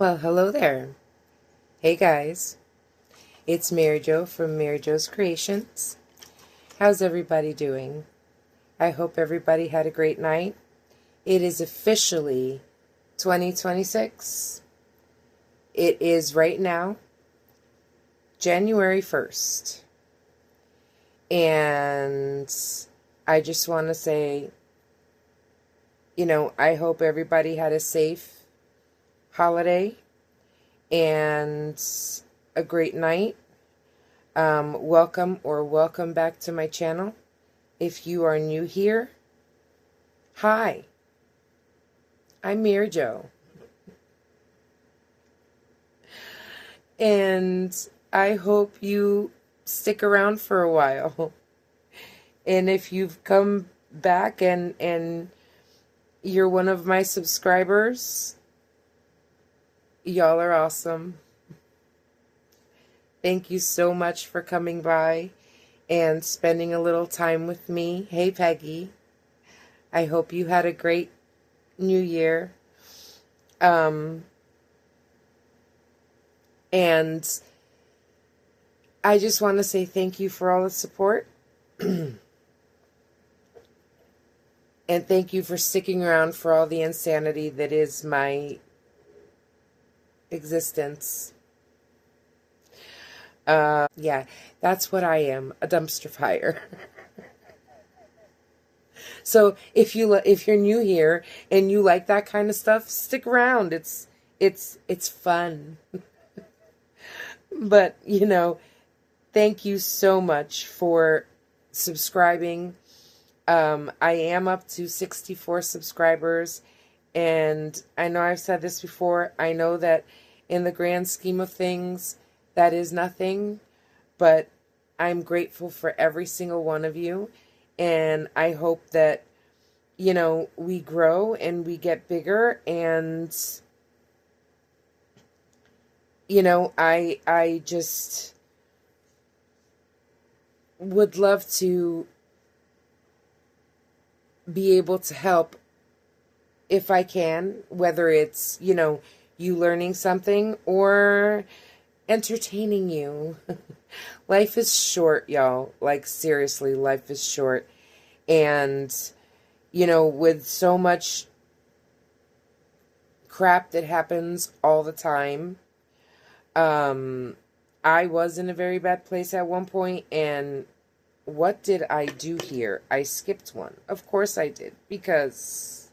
Well, hello there. Hey guys, it's Mary Jo from MaryjoesCreations. How's everybody doing? I hope everybody had a great night. It is officially 2026. It is right now January 1st. And I just want to say, I hope everybody had a safe holiday and a great night. Welcome back to my channel. If you are new here, hi, I'm Mary Jo. And I hope you stick around for a while. And if you've come back and you're one of my subscribers, y'all are awesome. Thank you so much for coming by and spending a little time with me. Hey, Peggy. I hope you had a great New Year. And I just want to say thank you for all the support. And thank you for sticking around for all the insanity that is my existence. Yeah, that's what I am, a dumpster fire. So if you're new here and you like that kind of stuff, stick around. It's fun. But, thank you so much for subscribing. I am up to 64 subscribers, and I know I've said this before. I know that in the grand scheme of things, that is nothing, but I'm grateful for every single one of you, and I hope that, we grow and we get bigger, and, I just would love to be able to help if I can, whether it's, you learning something or entertaining you. Life is short, y'all. Like, seriously, life is short. And, with so much crap that happens all the time, I was in a very bad place at one point, and what did I do here? I skipped one. Of course I did, because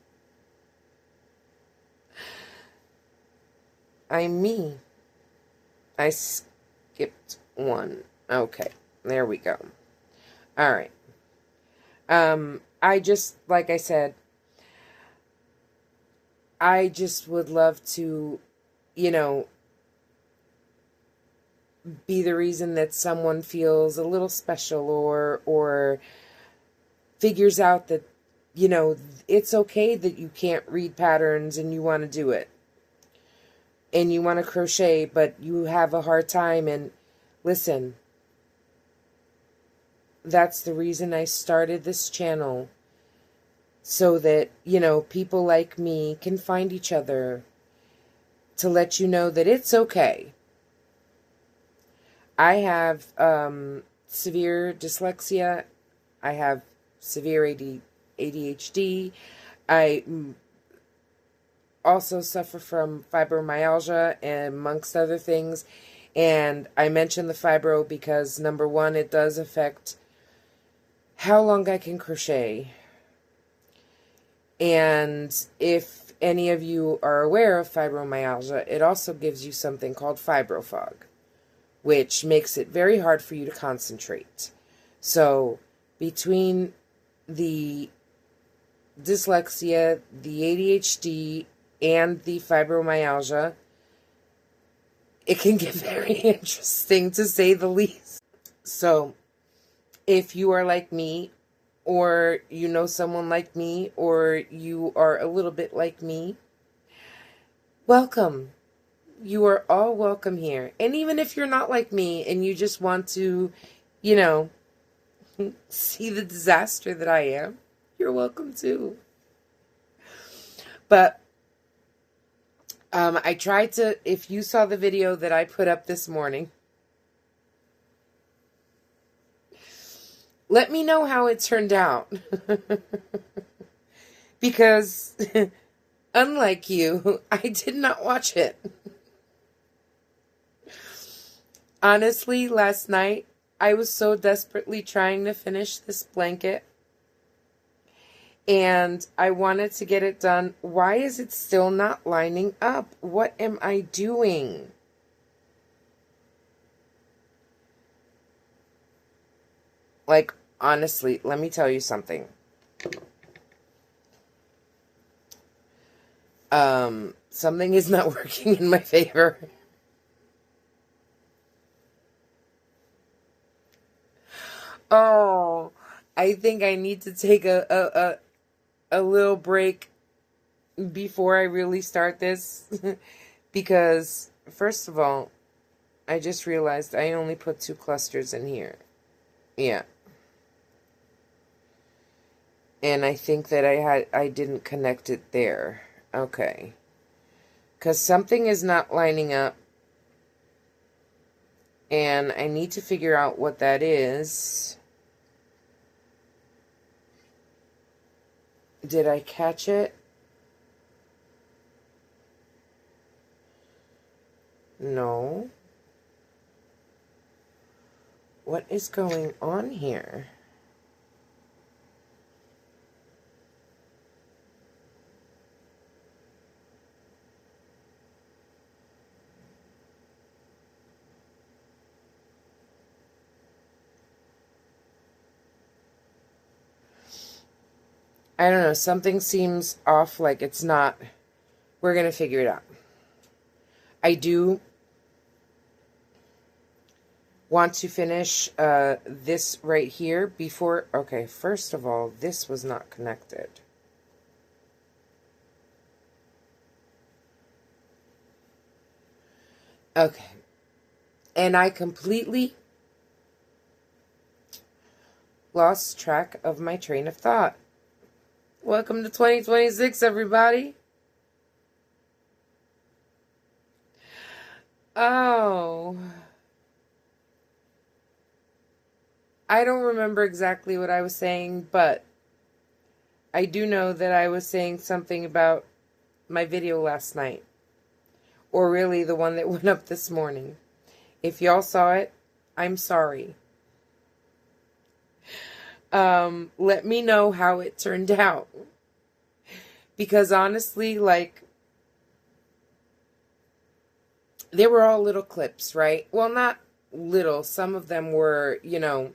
I'm me. I skipped one. Okay, there we go. All right. I just, like I said, I just would love to, be the reason that someone feels a little special or figures out that, it's okay that you can't read patterns and you want to do it. And you want to crochet, but you have a hard time. And listen, that's the reason I started this channel. So that, people like me can find each other. To let you know that it's okay. I have severe dyslexia. I have severe ADHD. I also suffer from fibromyalgia, and amongst other things. And I mention the fibro because, number one, it does affect how long I can crochet. And if any of you are aware of fibromyalgia, it also gives you something called fibro fog, which makes it very hard for you to concentrate. So between the dyslexia, the ADHD, and the fibromyalgia, it can get very interesting, to say the least. So if you are like me, or you know someone like me, or you are a little bit like me, welcome. You are all welcome here. And even if you're not like me and you just want to, see the disaster that I am, you're welcome too. But I tried to, if you saw the video that I put up this morning, let me know how it turned out. Because, unlike you, I did not watch it. Honestly, last night, I was so desperately trying to finish this blanket. And I wanted to get it done. Why is it still not lining up? What am I doing? Like, honestly, let me tell you something. Something is not working in my favor. Oh, I think I need to take a little break before I really start this. Because, first of all, I just realized I only put 2 clusters in here. Yeah. And I think that I didn't connect it there. Okay. Because something is not lining up. And I need to figure out what that is. Did I catch it? No. What is going on here? I don't know. Something seems off, like it's not. We're going to figure it out. I do want to finish this right here before. Okay, first of all, this was not connected. Okay. And I completely lost track of my train of thought. Welcome to 2026, everybody. Oh. I don't remember exactly what I was saying, but I do know that I was saying something about my video last night. Or really the one that went up this morning. If y'all saw it, I'm sorry. Let me know how it turned out. Because honestly, like, they were all little clips, right? Well, not little. Some of them were, you know,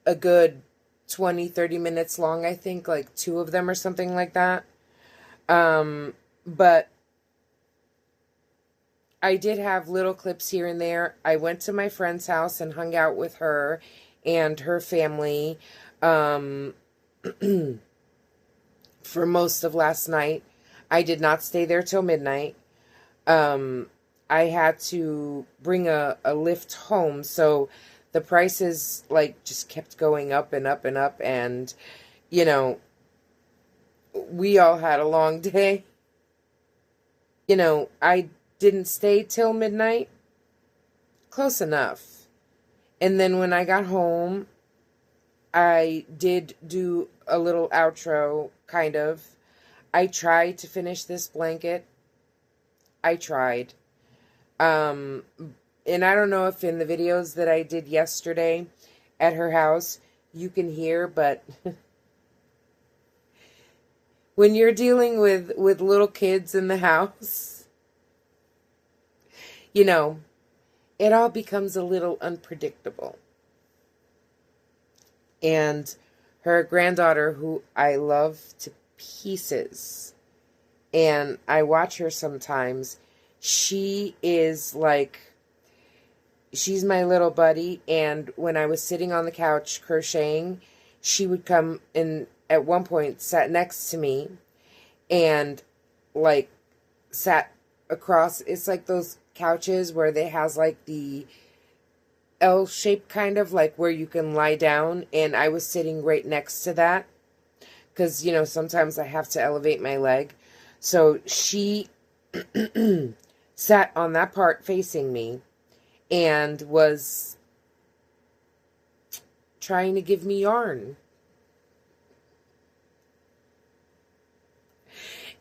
a good 20, 30 minutes long, I think. Like 2 of them or something like that. But I did have little clips here and there. I went to my friend's house and hung out with her and her family for most of last night. I did not stay there till midnight. I had to bring a lift home, so the prices like just kept going up and up and up, and you know, we all had a long day. You know, I didn't stay till midnight. Close enough. And then when I got home, I did do a little outro, kind of. I tried to finish this blanket. I tried. And I don't know if in the videos that I did yesterday at her house, you can hear, but when you're dealing with little kids in the house, you know, it all becomes a little unpredictable. And her granddaughter, who I love to pieces, and I watch her sometimes, she is like, she's my little buddy, and when I was sitting on the couch crocheting, she would come and at one point sat next to me and like sat across. It's like those couches where they has like the L shape, kind of like where you can lie down, and I was sitting right next to that because, you know, sometimes I have to elevate my leg. So she sat on that part facing me and was trying to give me yarn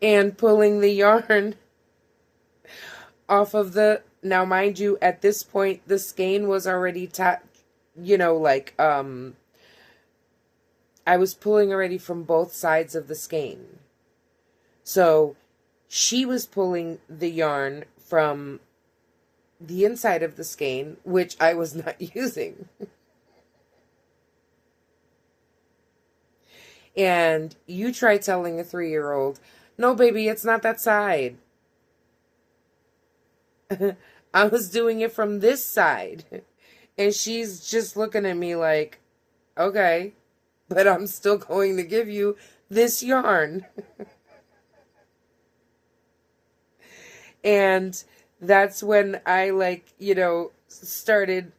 and pulling the yarn off of the, now mind you, at this point the skein was already I was pulling already from both sides of the skein. So she was pulling the yarn from the inside of the skein, which I was not using. And you try telling a 3-year-old, no, baby, it's not that side. I was doing it from this side. And she's just looking at me like, okay, but I'm still going to give you this yarn. And that's when I started.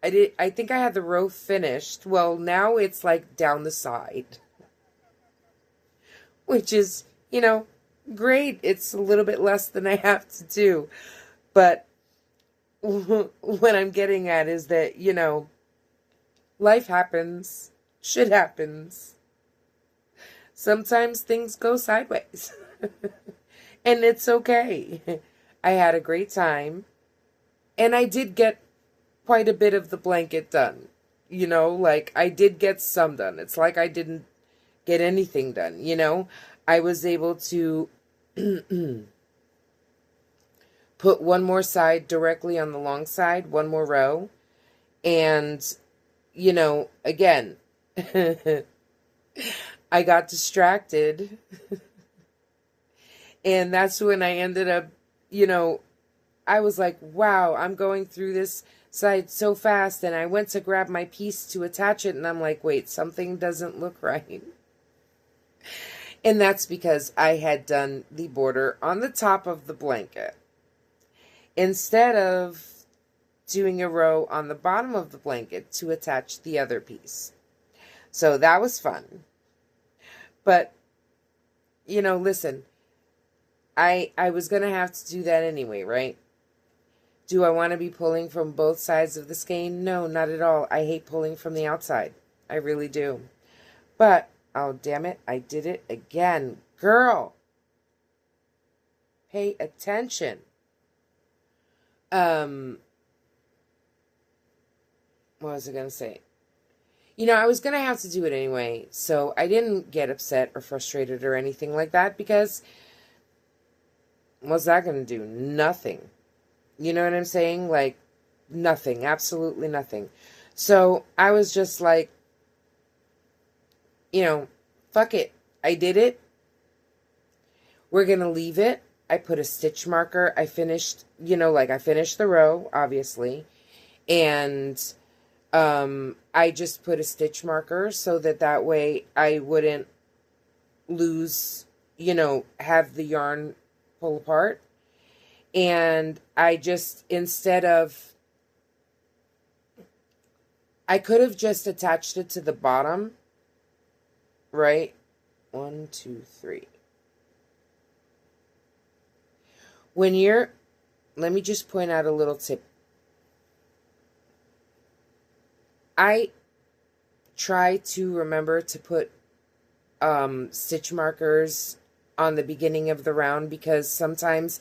I think I had the row finished. Well, now it's like down the side, which is, great. It's a little bit less than I have to do. But what I'm getting at is that, life happens. Shit happens. Sometimes things go sideways. And it's okay. I had a great time. And I did get quite a bit of the blanket done. I did get some done. It's like I didn't get anything done, I was able to put one more side directly on the long side, one more row. And, again, I got distracted. And that's when I ended up, I was like, wow, I'm going through this side so fast. And I went to grab my piece to attach it. And I'm like, wait, something doesn't look right. And that's because I had done the border on the top of the blanket instead of doing a row on the bottom of the blanket to attach the other piece. So that was fun. But, listen, I was going to have to do that anyway, right? Do I want to be pulling from both sides of the skein? No, not at all. I hate pulling from the outside. I really do. But, oh, damn it, I did it again. Girl, pay attention. What was I going to say? I was going to have to do it anyway, so I didn't get upset or frustrated or anything like that because what's that going to do? Nothing. You know what I'm saying? Like, nothing. Absolutely nothing. So I was just like, fuck it. I did it. We're going to leave it. I put a stitch marker. I finished, I finished the row, obviously. And I just put a stitch marker so that way I wouldn't lose, have the yarn pull apart. And I just, I could have just attached it to the bottom, right? 1, 2, 3. Let me just point out a little tip. I try to remember to put stitch markers on the beginning of the round because sometimes,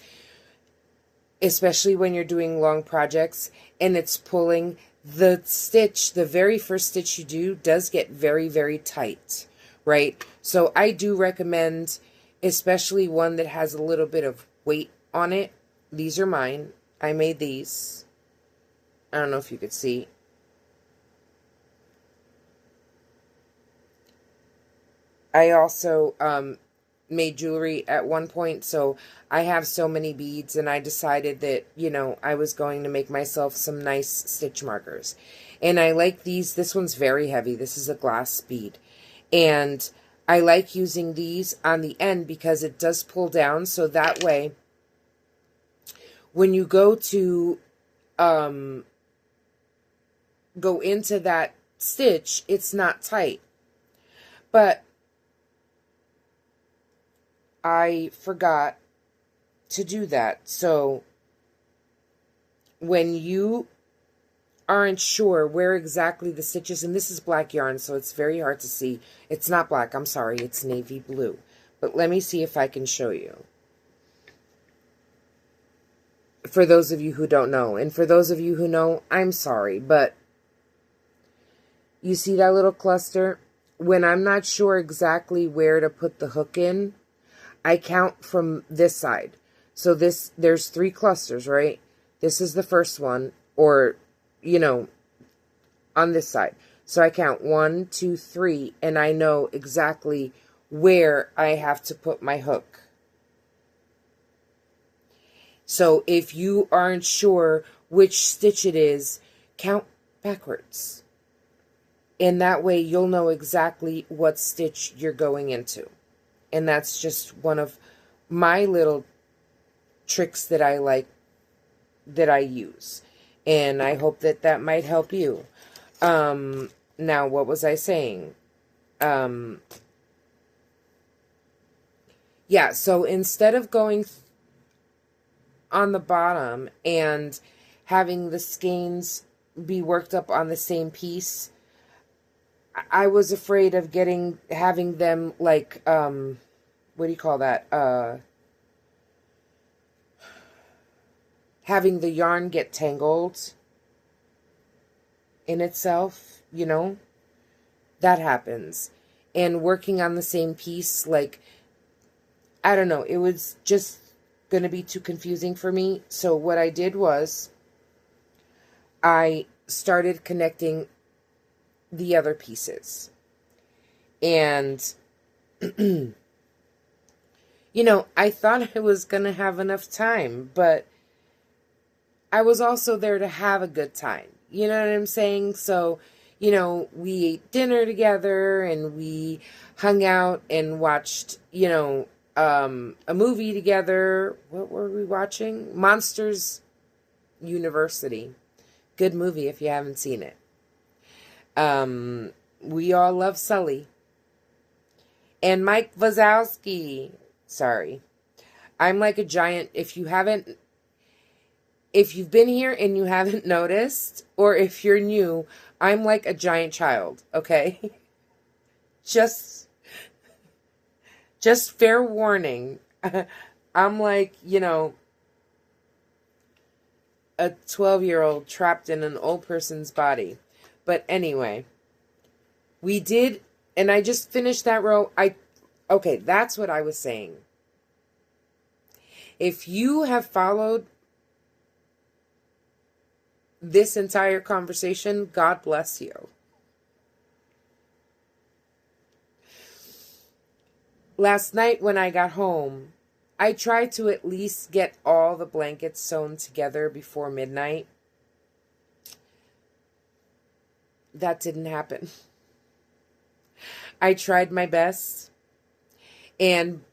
especially when you're doing long projects and it's pulling, the very first stitch you do does get very, very tight, right? So I do recommend, especially one that has a little bit of weight on it. These are mine. I made these. I don't know if you could see. I also made jewelry at one point, so I have so many beads, and I decided that, I was going to make myself some nice stitch markers. And I like these. This one's very heavy. This is a glass bead. And I like using these on the end because it does pull down, so that way, when you go to go into that stitch, it's not tight. But I forgot to do that. So when you aren't sure where exactly the stitch is, and this is black yarn, so it's very hard to see. It's not black, I'm sorry, it's navy blue. But let me see if I can show you. For those of you who don't know, and for those of you who know, I'm sorry, but you see that little cluster? When I'm not sure exactly where to put the hook in, I count from this side. So there's 3 clusters, right? This is the first one, or, you know, on this side. So I count 1, 2, 3, and I know exactly where I have to put my hook. So if you aren't sure which stitch it is, count backwards. And that way you'll know exactly what stitch you're going into. And that's just one of my little tricks that I like, that I use. And I hope that that might help you. Now, what was I saying? Yeah, so instead of going on the bottom and having the skeins be worked up on the same piece, I was afraid of having them like, what do you call that? Having the yarn get tangled in itself, you know, that happens. And working on the same piece, like, I don't know, it was just going to be too confusing for me. So what I did was I started connecting the other pieces. And, you know, I thought I was going to have enough time, but I was also there to have a good time. You know what I'm saying? So, you know, we ate dinner together and we hung out and watched, you know, a movie together. What were we watching? Monsters University. Good movie if you haven't seen it. We all love Sully. And Mike Wazowski. Sorry. I'm like a giant. If you've been here and you haven't noticed, or if you're new, I'm like a giant child, okay? Just fair warning. I'm like, you know, a 12-year-old trapped in an old person's body. But anyway, we did, and I just finished that row. Okay, that's what I was saying. If you have followed this entire conversation, God bless you. Last night when I got home, I tried to at least get all the blankets sewn together before midnight. That didn't happen. I tried my best. And,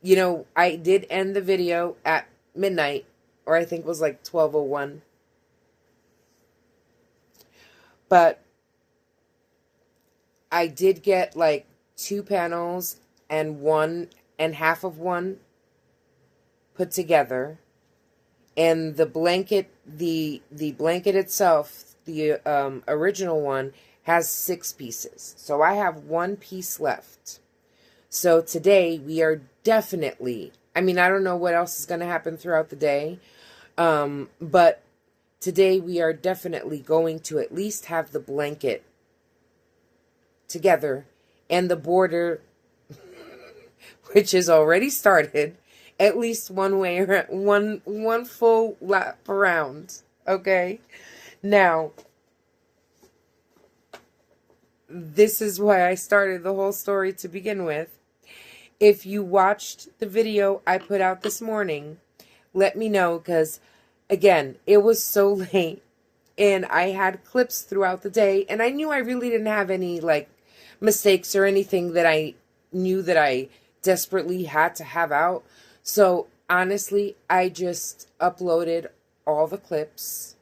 you know, I did end the video at midnight, or I think it was like 12:01. But I did get like 2 panels and one and half of one put together. And the blanket, the blanket itself, the original one, has 6 pieces. So I have 1 piece left. So today we are definitely, I mean, I don't know what else is going to happen throughout the day, but today we are definitely going to at least have the blanket together and the border, which is already started, at least one way around, one full lap around. Okay, now this is why I started the whole story to begin with. If you watched the video I put out this morning, let me know, because again, it was so late and I had clips throughout the day, and I knew I really didn't have any like mistakes or anything that I knew that I desperately had to have out. So honestly, I just uploaded all the clips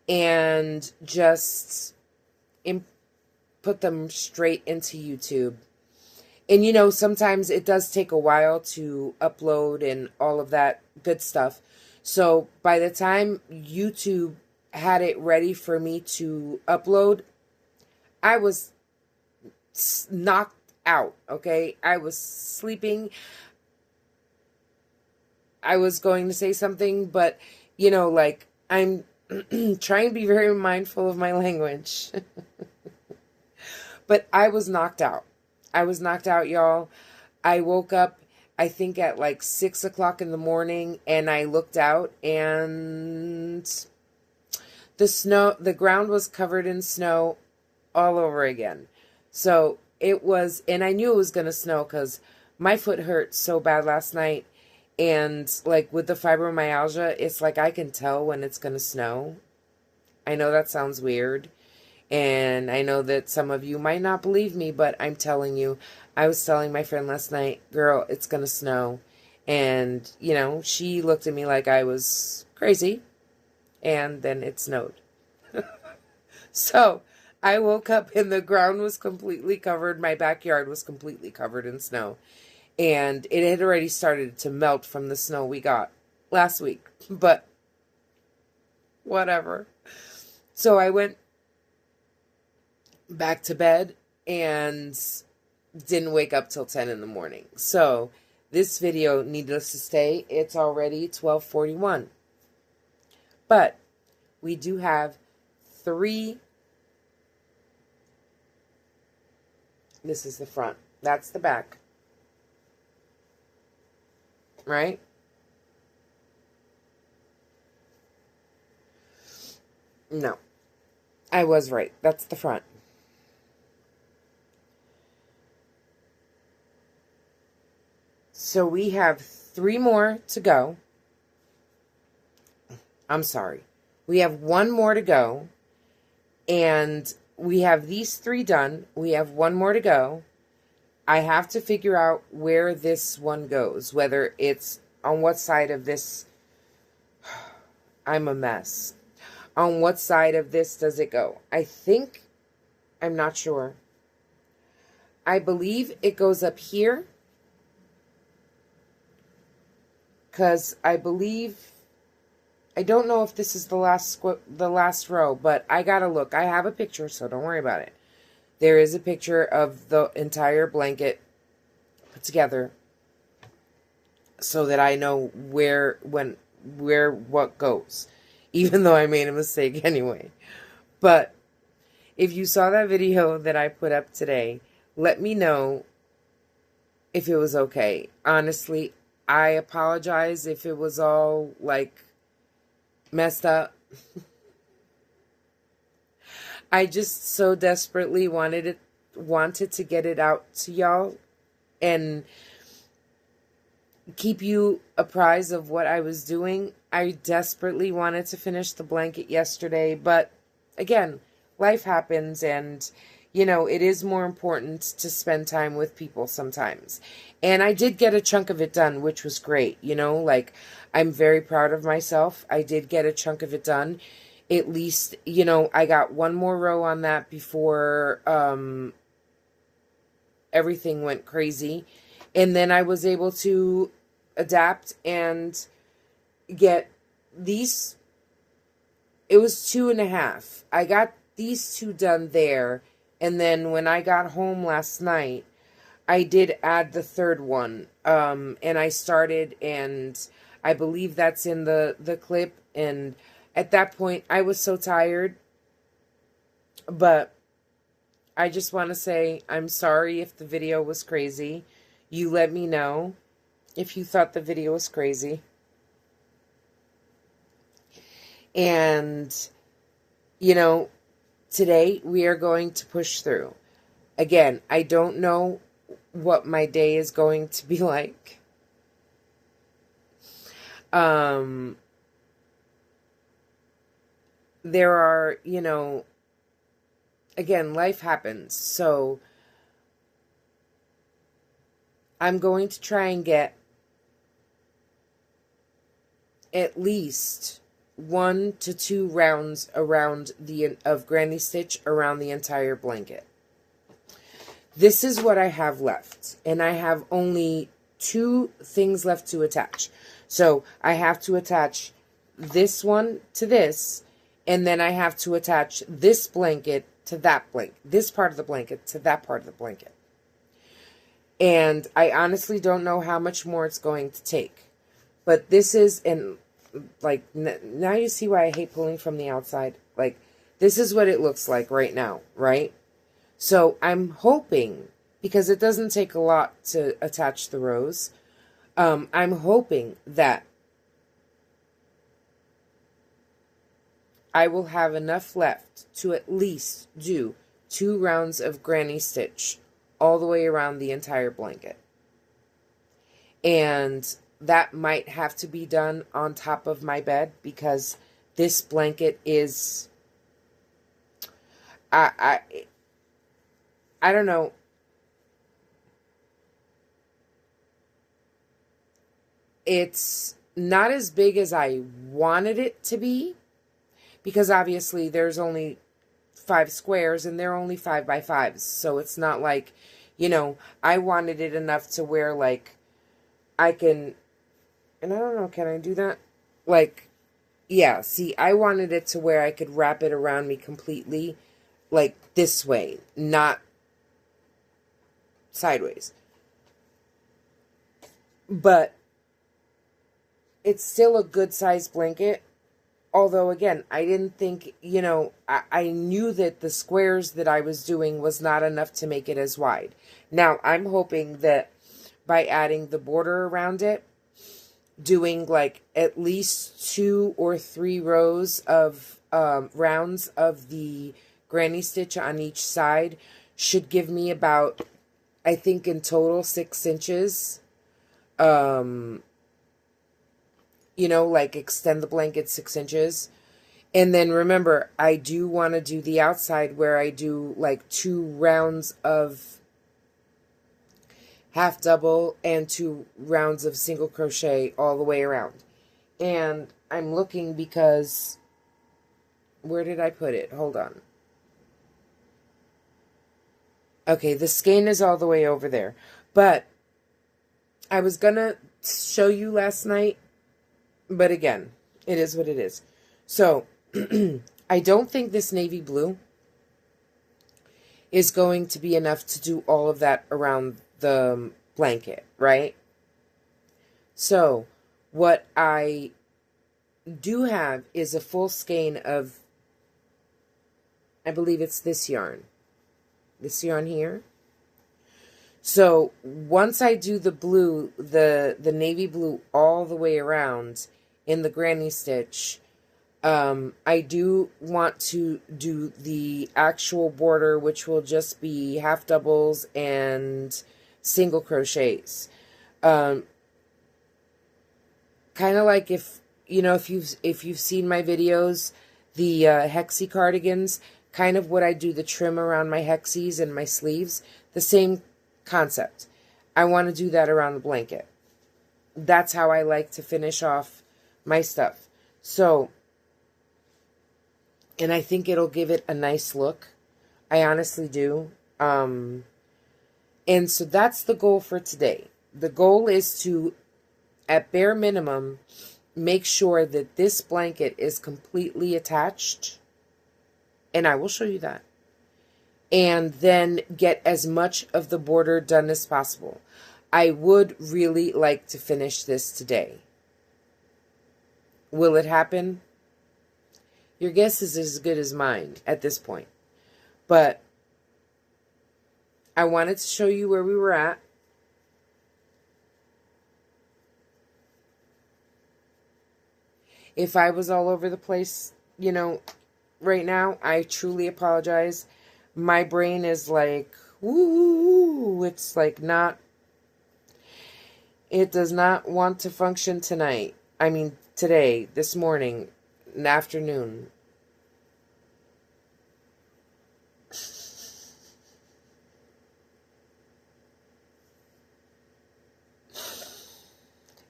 and just put them straight into YouTube. And you know, sometimes it does take a while to upload and all of that good stuff. So by the time YouTube had it ready for me to upload, I was knocked out, okay? I was sleeping. I was going to say something, but, you know, like, I'm trying to be very mindful of my language. But I was knocked out. I was knocked out, y'all. I woke up, I think, at like 6 o'clock in the morning, and I looked out, and the ground was covered in snow all over again. So it was, and I knew it was going to snow because my foot hurt so bad last night. And like with the fibromyalgia, it's like I can tell when it's going to snow. I know that sounds weird. And I know that some of you might not believe me, but I'm telling you, I was telling my friend last night, girl, it's going to snow. And, you know, she looked at me like I was crazy. And then it snowed. So I woke up and the ground was completely covered. My backyard was completely covered in snow. And it had already started to melt from the snow we got last week. But whatever. So I went back to bed and didn't wake up till 10 in the morning. So this video, needless to say, it's already 12:41. But we do have 3. This is the front. That's the back. Right? No. I was right. That's the front. So we have 3 more to go. I'm sorry. We have 1 more to go. And we have these 3 done. We have 1 more to go. I have to figure out where this one goes. Whether it's on what side of this. I'm a mess. On what side of this does it go? I think, I'm not sure. I believe it goes up here. Because I believe, I don't know if this is the last row, but I gotta look. I have a picture, so don't worry about it. There is a picture of the entire blanket put together so that I know where what goes. Even though I made a mistake anyway. But if you saw that video that I put up today, let me know if it was okay. Honestly, I apologize if it was all, like, messed up. I just so desperately wanted to get it out to y'all and keep you apprised of what I was doing. I desperately wanted to finish the blanket yesterday, but again, life happens, and you know, it is more important to spend time with people sometimes. And I did get a chunk of it done, which was great. You know, like, I'm very proud of myself. I did get a chunk of it done. At least, you know, I got 1 more row on that before everything went crazy. And then I was able to adapt and get these. It was 2.5. I got these 2 done there. And then when I got home last night, I did add the 3rd one. And I started, and I believe that's in the clip. And at that point, I was so tired. But I just want to say I'm sorry if the video was crazy. You let me know if you thought the video was crazy. And, you know, today we are going to push through. Again, I don't know what my day is going to be like. There are, you know, again, life happens. So I'm going to try and get at least 1 to 2 rounds around of Granny Stitch around the entire blanket. this is what I have left. And I have only 2 things left to attach. So I have to attach this one to this, and then I have to attach this blanket to that blanket, this part of the blanket to that part of the blanket. And I honestly don't know how much more it's going to take. But this is, and like, now you see why I hate pulling from the outside. Like, this is what it looks like right now, right? So I'm hoping, because it doesn't take a lot to attach the rows, I'm hoping that I will have enough left to at least do 2 rounds of granny stitch all the way around the entire blanket. And that might have to be done on top of my bed, because this blanket is, I don't know. It's not as big as I wanted it to be, because obviously there's only 5 squares and they're only 5 by 5s. So it's not like, you know, I wanted it enough to where, like, I can, and I don't know, can I do that? Like, yeah, see, I wanted it to where I could wrap it around me completely, like this way, not sideways. But it's still a good sized blanket. Although, again, I didn't think, you know, I knew that the squares that I was doing was not enough to make it as wide. Now, I'm hoping that by adding the border around it, doing like at least 2 or 3 rows of rounds of the granny stitch on each side should give me about, I think in total, 6 inches. You know, like extend the blanket 6 inches. And then remember, I do want to do the outside where I do like 2 rounds of half double and 2 rounds of single crochet all the way around. And I'm looking because, where did I put it? Hold on. Okay, the skein is all the way over there. But I was going to show you last night, but again, it is what it is. So, I don't think this navy blue is going to be enough to do all of that around the blanket, right? So, what I do have is a full skein of, I believe it's this yarn here. So, once I do the blue, the navy blue all the way around in the granny stitch, I do want to do the actual border, which will just be half doubles and single crochets. Kind of like if, you know, if you've seen my videos, the hexie cardigans, kind of what I do the trim around my hexies and my sleeves, the same concept. I want to do that around the blanket. That's how I like to finish off my stuff. So, and I think it'll give it a nice look. I honestly do. And so that's the goal for today. The goal is to, at bare minimum, make sure that this blanket is completely attached. And I will show you that. And then get as much of the border done as possible. I would really like to finish this today. Will it happen? Your guess is as good as mine at this point. But I wanted to show you where we were at. If I was all over the place, you know, right now, I truly apologize. My brain is like, woo, it's like not, it does not want to function tonight. I mean, today, this morning, in the afternoon.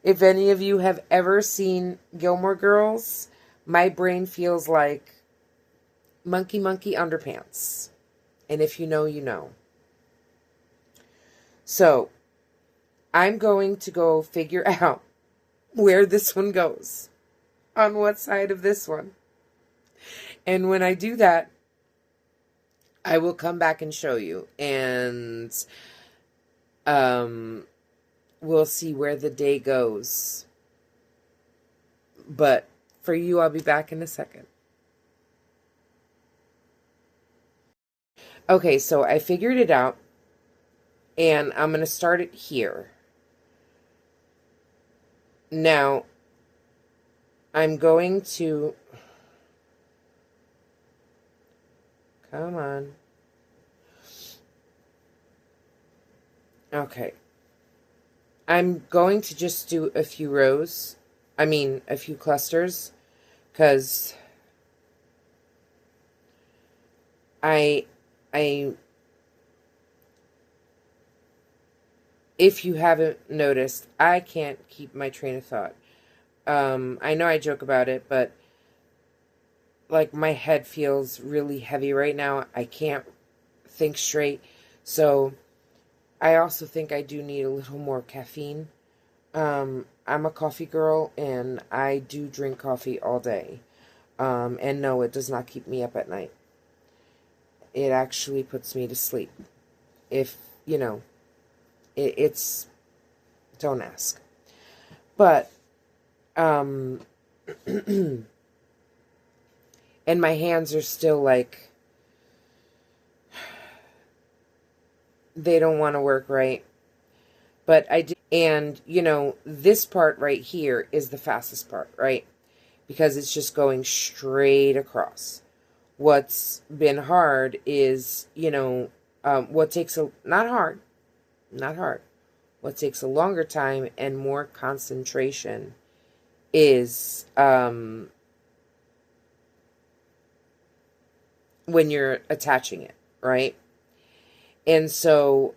If any of you have ever seen Gilmore Girls, my brain feels like monkey underpants. And if you know, you know. So I'm going to go figure out where this one goes, on what side of this one. And when I do that, I will come back and show you. And we'll see where the day goes. But for you, I'll be back in a second. Okay, so I figured it out. And I'm going to start it here. Now, I'm going to... Come on. Okay. I'm going to just do a few rows. I mean, a few clusters. Because if you haven't noticed, I can't keep my train of thought. I know I joke about it, but like my head feels really heavy right now. I can't think straight. So I also think I do need a little more caffeine. I'm a coffee girl and I do drink coffee all day. And no, it does not keep me up at night. It actually puts me to sleep. If, you know, it's, don't ask. But, and my hands are still like, they don't want to work right. But I do, and, you know, this part right here is the fastest part, right? Because it's just going straight across. What's been hard is, you know, what takes a, not hard, what takes a longer time and more concentration is when you're attaching it, right? And so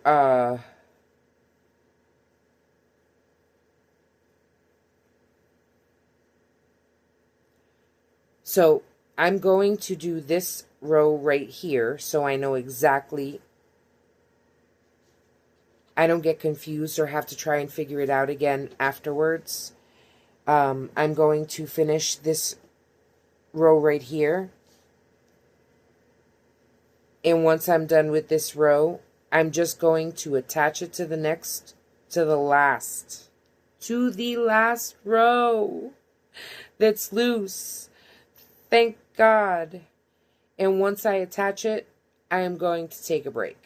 I'm going to do this row right here so I know exactly, I don't get confused or have to try and figure it out again afterwards. I'm going to finish this row right here. And once I'm done with this row, I'm just going to attach it to the next, to the last row that's loose. Thank God. And once I attach it, I am going to take a break.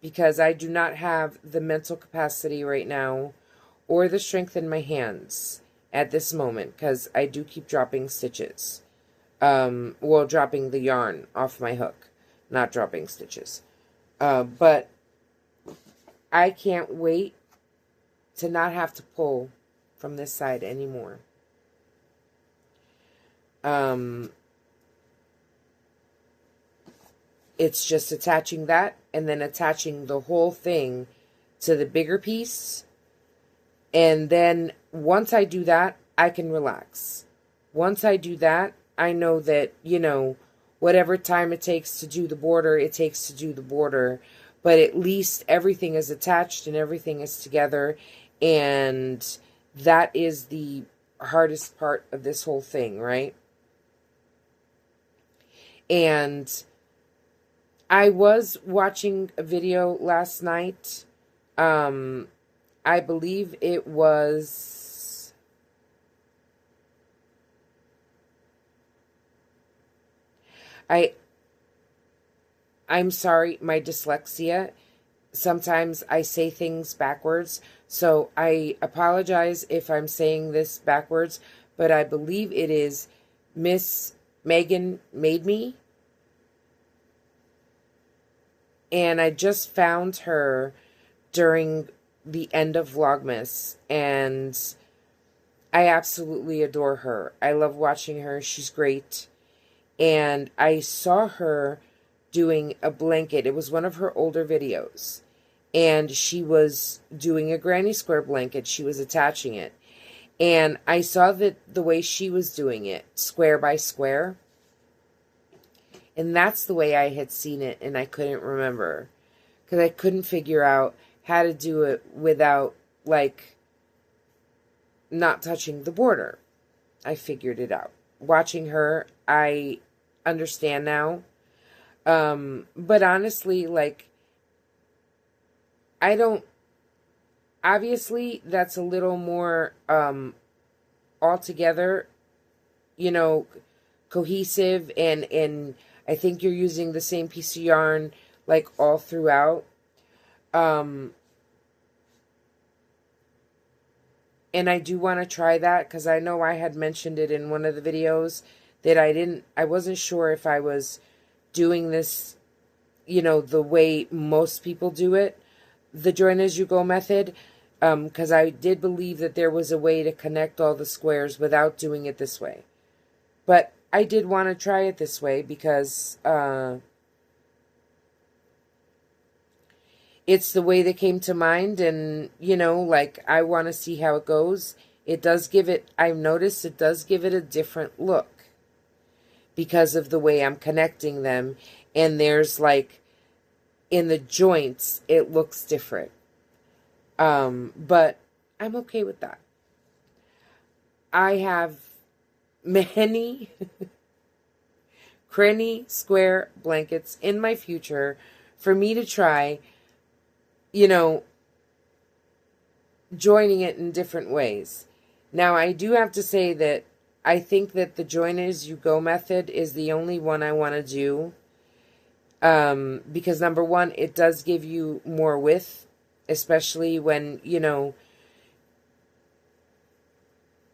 Because I do not have the mental capacity right now or the strength in my hands at this moment. Because I do keep dropping stitches. Well, dropping the yarn off my hook. Not dropping stitches. But I can't wait to not have to pull from this side anymore. It's just attaching that and then attaching the whole thing to the bigger piece. And then once I do that, I can relax. Once I do that, I know that, you know, whatever time it takes to do the border, it takes to do the border. But at least everything is attached and everything is together. And that is the hardest part of this whole thing, right? And I was watching a video last night. I believe it was... I'm sorry, my dyslexia. Sometimes I say things backwards. So I apologize if I'm saying this backwards. But I believe it is Miss Megan Made Me. And I just found her during the end of Vlogmas. And I absolutely adore her. I love watching her. She's great. And I saw her doing a blanket. It was one of her older videos. And she was doing a granny square blanket. She was attaching it. And I saw that the way she was doing it, square by square. And that's the way I had seen it, and I couldn't remember. Because I couldn't figure out how to do it without, like, not touching the border. I figured it out. Watching her, I understand now. But honestly, like, I don't, obviously, that's a little more, altogether, you know, cohesive, and I think you're using the same piece of yarn, like, all throughout. Um, and I do want to try that, because I know I had mentioned it in one of the videos that I wasn't sure if I was doing this, you know, the way most people do it, the join as you go method, because I did believe that there was a way to connect all the squares without doing it this way. But I did want to try it this way because it's the way that came to mind, and, you know, like, I want to see how it goes. It does give it, I've noticed it does give it a different look because of the way I'm connecting them, and there's, like, in the joints, it looks different. But I'm okay with that. I have many cranny square blankets in my future for me to try, you know, joining it in different ways. Now, I do have to say that I think that the join as you go method is the only one I want to do. Because number one, it does give you more width, especially when, you know,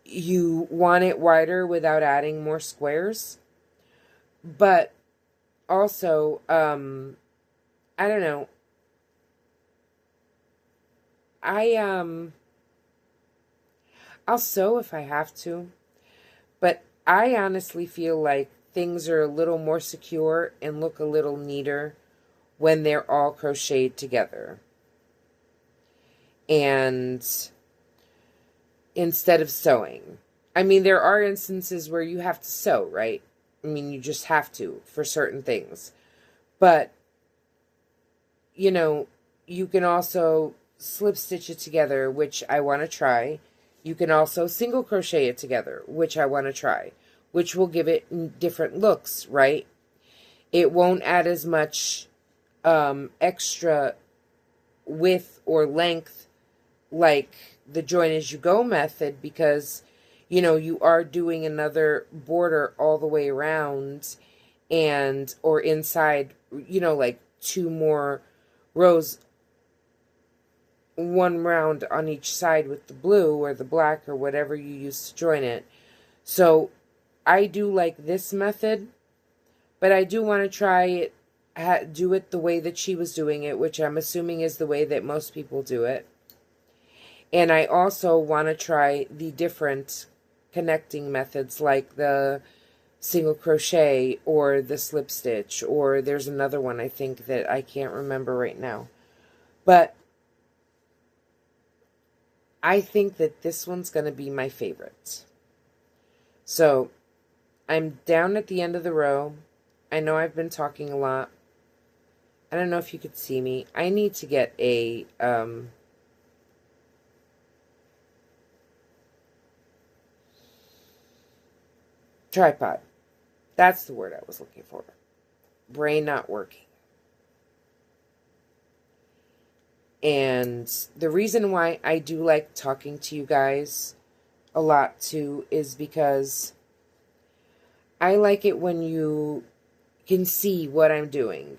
you want it wider without adding more squares. But also, I don't know. I'll sew if I have to, but I honestly feel like things are a little more secure and look a little neater when they're all crocheted together. And instead of sewing. I mean, there are instances where you have to sew, right? I mean, you just have to for certain things. But, you know, you can also slip stitch it together, which I want to try. You can also single crochet it together, which I want to try, which will give it different looks, right? It won't add as much extra width or length like the join as you go method, because, you know, you are doing another border all the way around, and, or inside, you know, like 2 more rows, 1 round on each side with the blue or the black or whatever you use to join it. So I do like this method, but I do want to try it, do it the way that she was doing it, which I'm assuming is the way that most people do it. And I also want to try the different connecting methods, like the single crochet or the slip stitch, or there's another one I think that I can't remember right now. But I think that this one's going to be my favorite. So I'm down at the end of the row. I know I've been talking a lot. I don't know if you could see me. I need to get a tripod. That's the word I was looking for. Brain not working. And the reason why I do like talking to you guys a lot too is because I like it when you can see what I'm doing.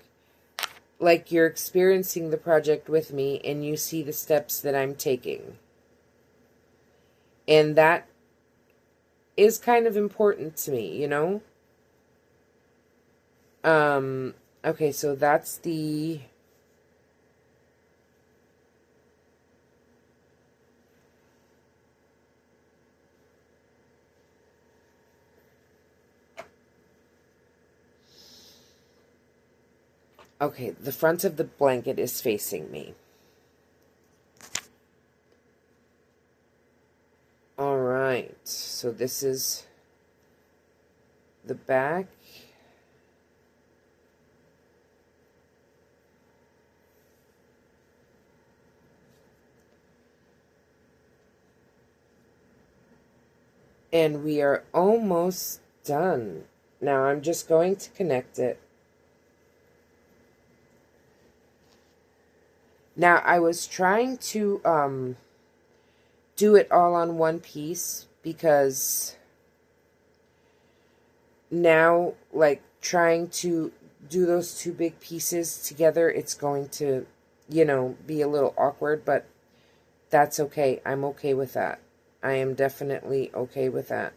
Like, you're experiencing the project with me and you see the steps that I'm taking. And that is kind of important to me, you know? Okay, so that's the... Okay, the front of the blanket is facing me. Alright, so this is the back. And we are almost done. Now I'm just going to connect it. Now I was trying to do it all on one piece, because now, like, trying to do those two big pieces together, it's going to, you know, be a little awkward, but that's okay. I'm okay with that. I am definitely okay with that.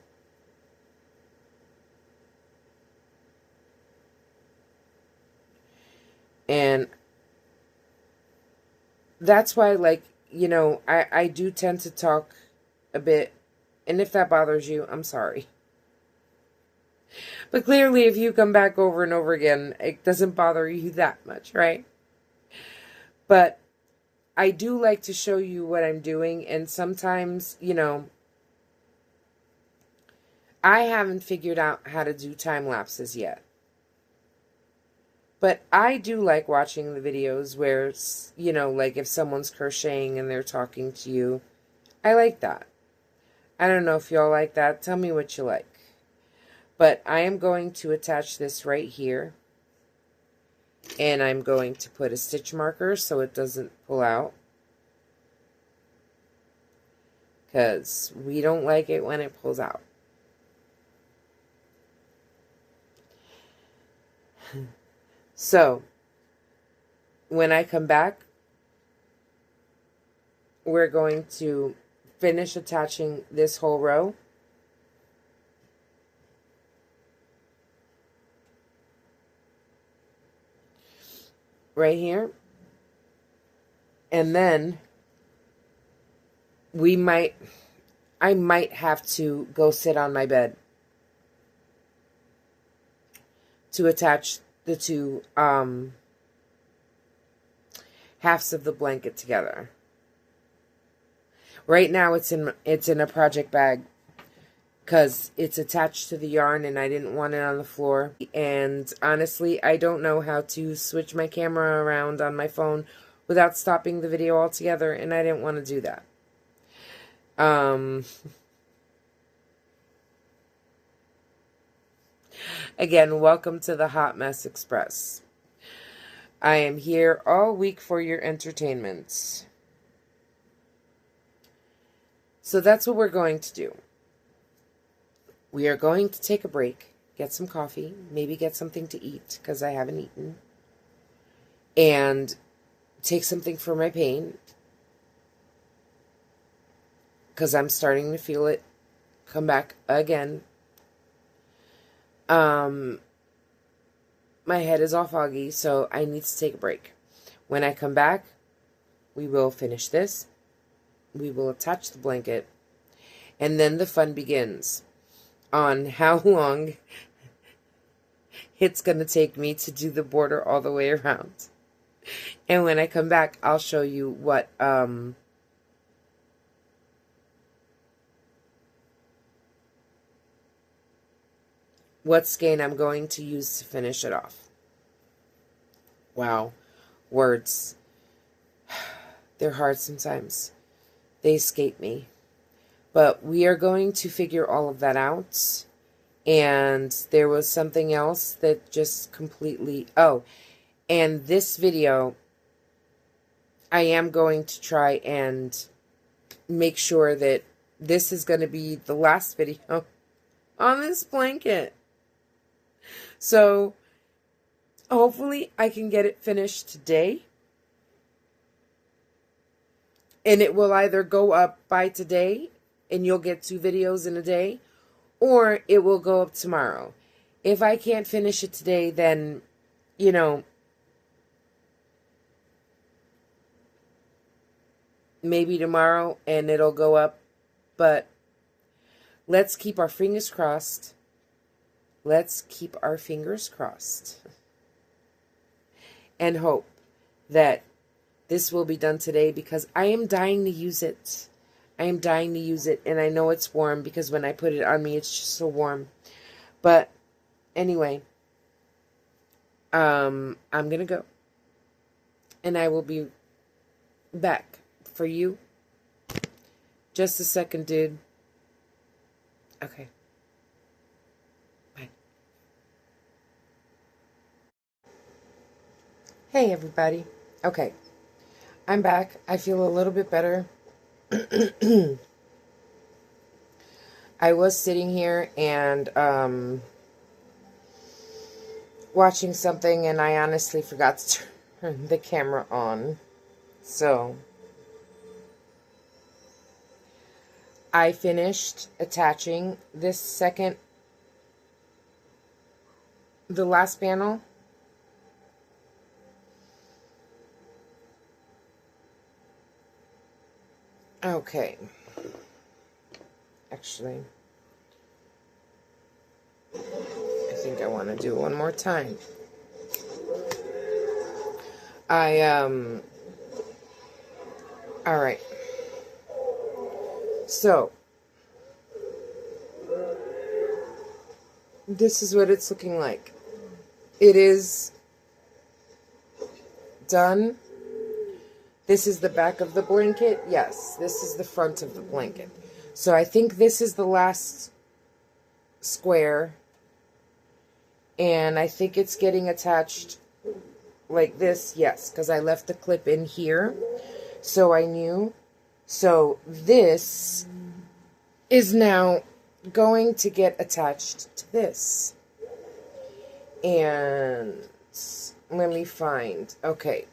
And that's why, like, you know, I do tend to talk a bit. And if that bothers you, I'm sorry. But clearly, if you come back over and over again, it doesn't bother you that much, right? But I do like to show you what I'm doing. And sometimes, you know, I haven't figured out how to do time lapses yet. But I do like watching the videos where, you know, like if someone's crocheting and they're talking to you. I like that. I don't know if y'all like that. Tell me what you like. But I am going to attach this right here. And I'm going to put a stitch marker so it doesn't pull out. Because we don't like it when it pulls out. So, when I come back, we're going to finish attaching this whole row. Right here. And then I might have to go sit on my bed to attach the two halves of the blanket together. Right now it's in a project bag because it's attached to the yarn and I didn't want it on the floor. And honestly, I don't know how to switch my camera around on my phone without stopping the video altogether, and I didn't want to do that. Again, welcome to the Hot Mess Express. I am here all week for your entertainment. So that's what we're going to do. We are going to take a break, get some coffee, maybe get something to eat because I haven't eaten, and take something for my pain because I'm starting to feel it come back again. My head is all foggy, so I need to take a break. When I come back, we will finish this. We will attach the blanket, and then the fun begins on how long it's going to take me to do the border all the way around. And when I come back, I'll show you what skein I'm going to use to finish it off. Wow, words. They're hard sometimes. They escape me. But we are going to figure all of that out. And there was something else that just completely... Oh, and this video, I am going to try and make sure that this is going to be the last video on this blanket. So, hopefully I can get it finished today. And it will either go up by today, and you'll get 2 videos in a day, or it will go up tomorrow. If I can't finish it today, then, you know, maybe tomorrow and it'll go up. But let's keep our fingers crossed. Let's keep our fingers crossed. And hope that this will be done today, because I am dying to use it. I am dying to use it, and I know it's warm because when I put it on me, it's just so warm. But anyway, I'm going to go. And I will be back for you. Just a second, dude. Okay. Bye. Hey, everybody. Okay. I'm back. I feel a little bit better. I was sitting here and watching something, and I honestly forgot to turn the camera on. So I finished attaching this the last panel. Okay. Actually, I think I want to do it one more time. All right. So, this is what it's looking like. It is done. This is the back of the blanket. Yes, this is the front of the blanket. So I think this is the last square. And I think it's getting attached like this. Yes, because I left the clip in here. So I knew. So this is now going to get attached to this. And let me find. Okay.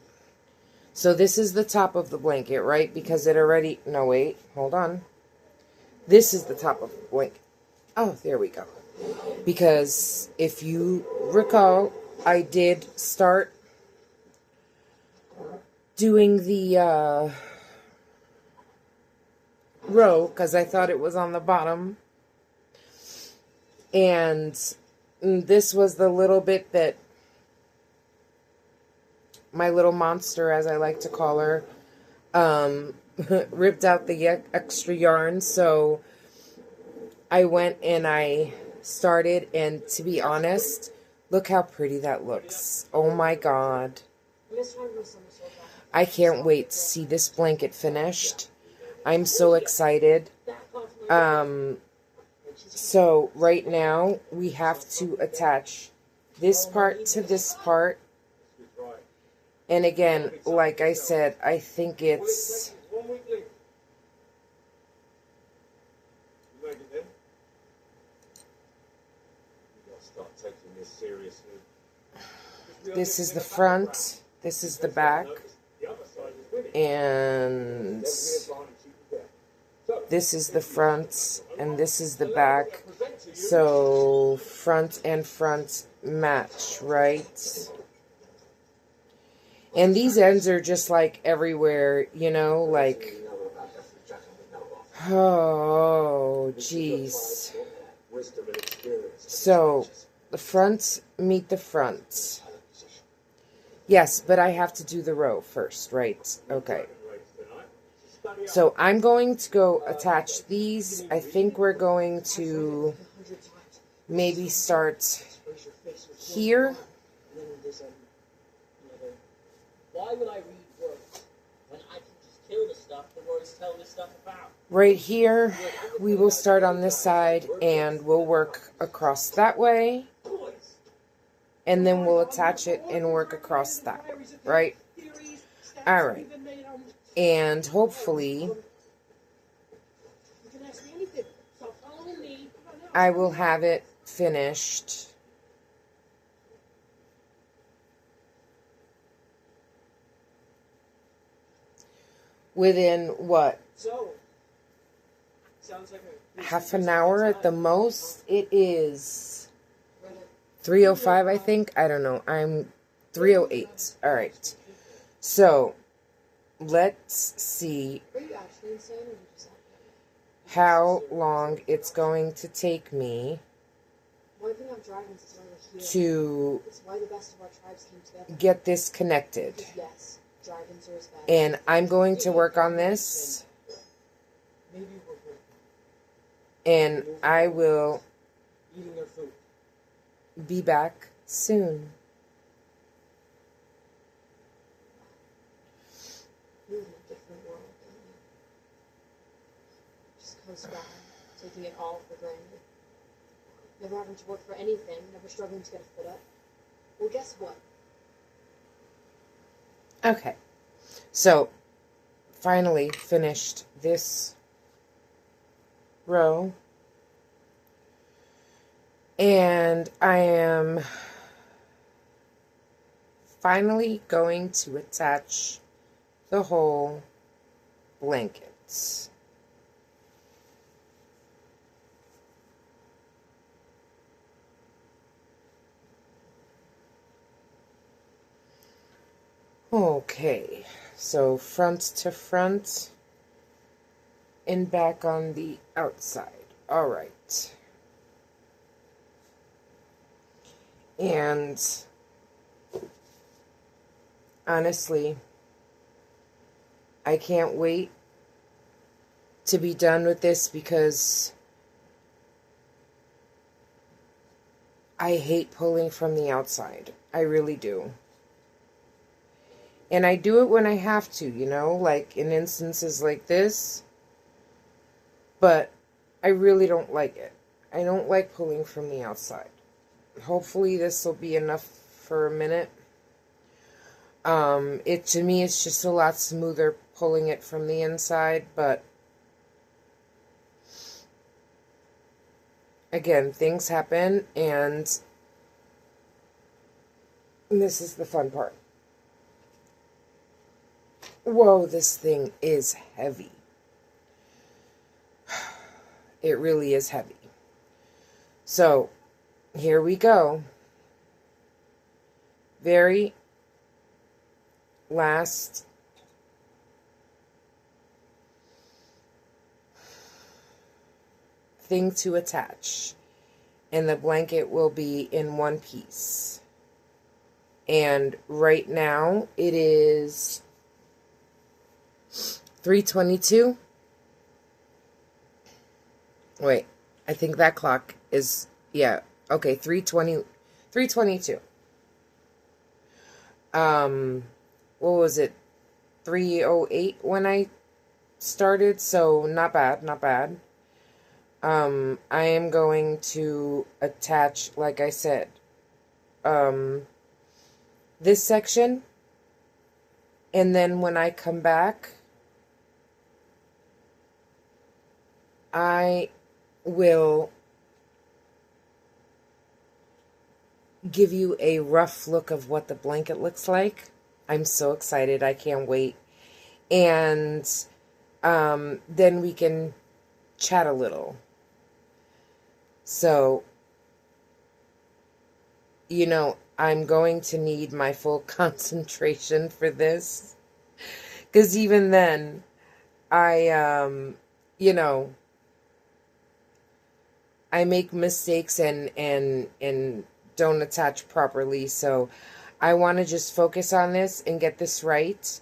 So this is the top of the blanket, right? Because it already... No, wait. Hold on. This is the top of the blanket. Oh, there we go. Because if you recall, I did start doing the row because I thought it was on the bottom. And this was the little bit that my little monster, as I like to call her, ripped out the extra yarn. So I went and I started, and to be honest, look how pretty that looks. Oh my God. I can't wait to see this blanket finished. I'm so excited. So right now we have to attach this part to this part. And again, like I said, I think it's... This is the front, this is the back, and this is the front, and this is the back. So front and front match, right? And these ends are just like everywhere, you know, like, oh, jeez. So the front meet the front. Yes, but I have to do the row first, right? Okay. So I'm going to go attach these. I think we're going to maybe start here. Why would I read words when I can just kill the stuff the words tell the stuff about? Right here, we will start on this side and we'll work across that way. And then we'll attach it and work across that way, right? All right. And hopefully, I will have it finished within, what, half an hour at the most. It is 3:05, I think. I don't know. I'm 3:08. All right. So, let's see how long it's going to take me to get this connected. And I'm going to work on this. And I will be back soon. taking it all for granted. Never having to work for anything, never struggling to get a foot up. Well, guess what? Okay. So, finally finished this row. And I am finally going to attach the whole blanket. Okay, so front to front and back on the outside. All right. And honestly, I can't wait to be done with this because I hate pulling from the outside. I really do. And I do it when I have to, you know, like in instances like this. But I really don't like it. I don't like pulling from the outside. Hopefully this will be enough for a minute. To me, it's just a lot smoother pulling it from the inside, but again, things happen, and this is the fun part. Whoa, this thing is heavy. It really is heavy. So, here we go. Very last thing to attach. And the blanket will be in one piece. And right now it is 3:22. Wait, I think that clock is, yeah, okay, 3:22. What was it? 3:08 when I started, so not bad, not bad. I am going to attach, like I said, this section, and then when I come back, I will give you a rough look of what the blanket looks like. I'm so excited. I can't wait. And then we can chat a little. So, you know, I'm going to need my full concentration for this. Because even then, you know, I make mistakes and don't attach properly. So I want to just focus on this and get this right.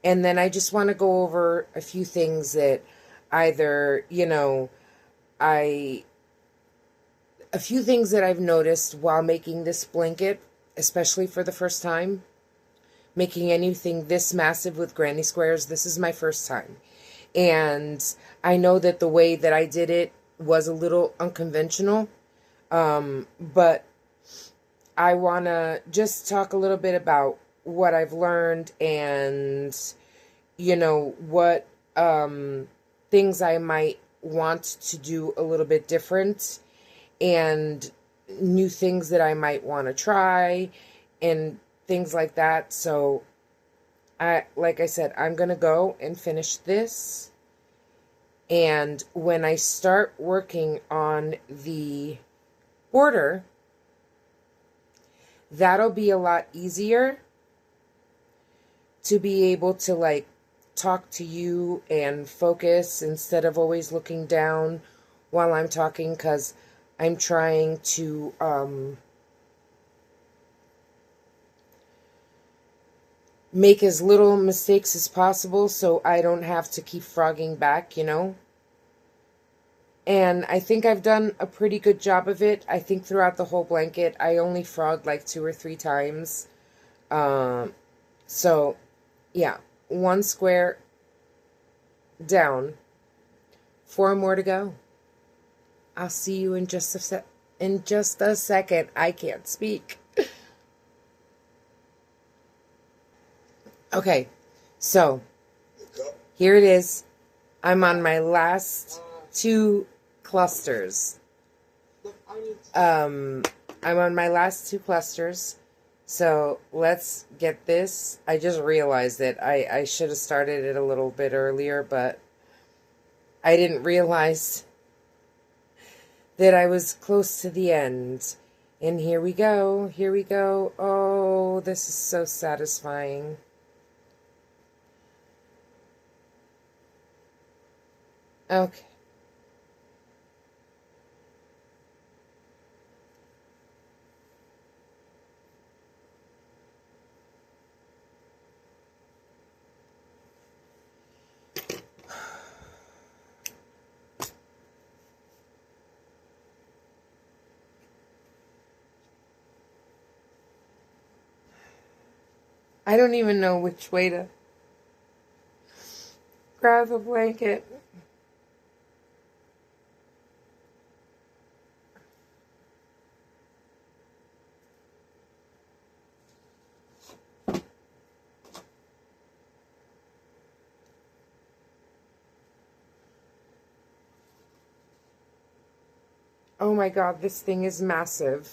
And then I just want to go over a few things that either, you know, a few things that I've noticed while making this blanket, especially for the first time. Making anything this massive with granny squares, this is my first time. And I know that the way that I did it was a little unconventional, but I want to just talk a little bit about what I've learned and, you know, what things I might want to do a little bit different and new things that I might want to try and things like that. So, like I said, I'm going to go and finish this. And when I start working on the border, that'll be a lot easier to be able to, like, talk to you and focus instead of always looking down while I'm talking, because I'm trying to make as little mistakes as possible so I don't have to keep frogging back, you know. And I think I've done a pretty good job of it. I think throughout the whole blanket, I only frogged like 2 or 3 times. So, yeah, 1 square down, 4 more to go. I'll see you in just a second. I can't speak. Okay, so here it is. I'm on my last 2 clusters. I'm on my last 2 clusters. So let's get this. I just realized that I should have started it a little bit earlier, but I didn't realize that I was close to the end. And here we go. Here we go. Oh, this is so satisfying. Okay. I don't even know which way to grab the blanket. Oh my God, this thing is massive.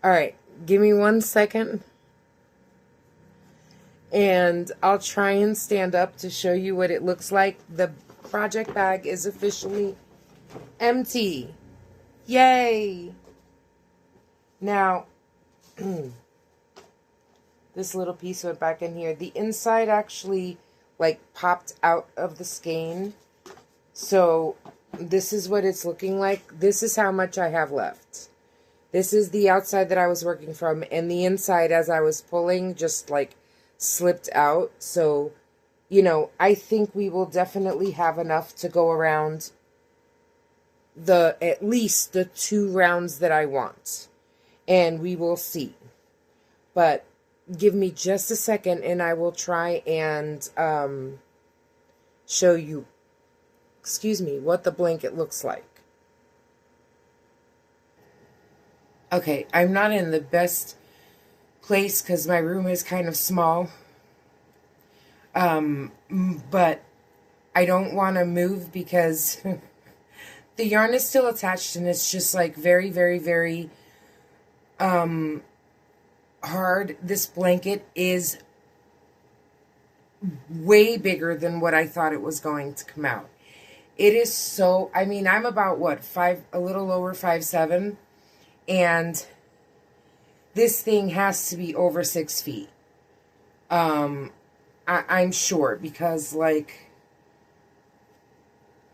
All right, give me 1 second. And I'll try and stand up to show you what it looks like. The project bag is officially empty. Yay! Now, this little piece went back in here. The inside actually, like, popped out of the skein. So, this is what it's looking like. This is how much I have left. This is the outside that I was working from. And the inside, as I was pulling, just, like, slipped out. So, you know, I think we will definitely have enough to go around at least the 2 rounds that I want. And we will see. But give me just a second and I will try and show you, what the blanket looks like. Okay, I'm not in the best place because my room is kind of small. But I don't want to move because the yarn is still attached and it's just like very, very, very hard. This blanket is way bigger than what I thought it was going to come out. It is so, I mean, I'm about what, a little over 5'7", and this thing has to be over 6 feet. I'm sure, because like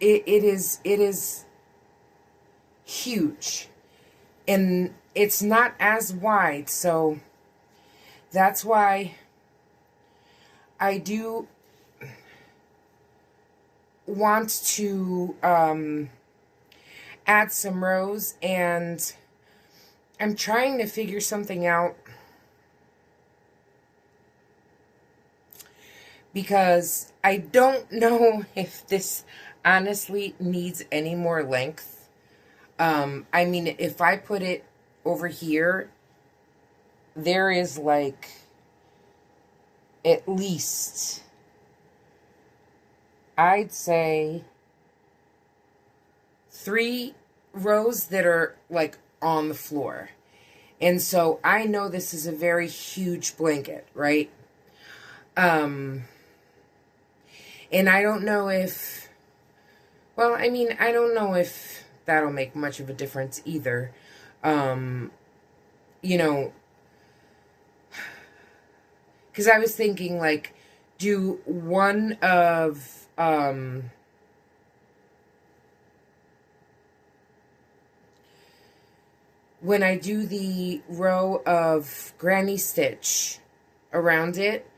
it is huge, and it's not as wide, so that's why I do want to add some rows, and I'm trying to figure something out because I don't know if this honestly needs any more length. I mean, if I put it over here, there is like at least, I'd say, 3 rows that are like on the floor. And so I know this is a very huge blanket, right? And I don't know if, well, I mean, I don't know if that'll make much of a difference either. You know, because I was thinking, like, do one of, when I do the row of granny stitch around it,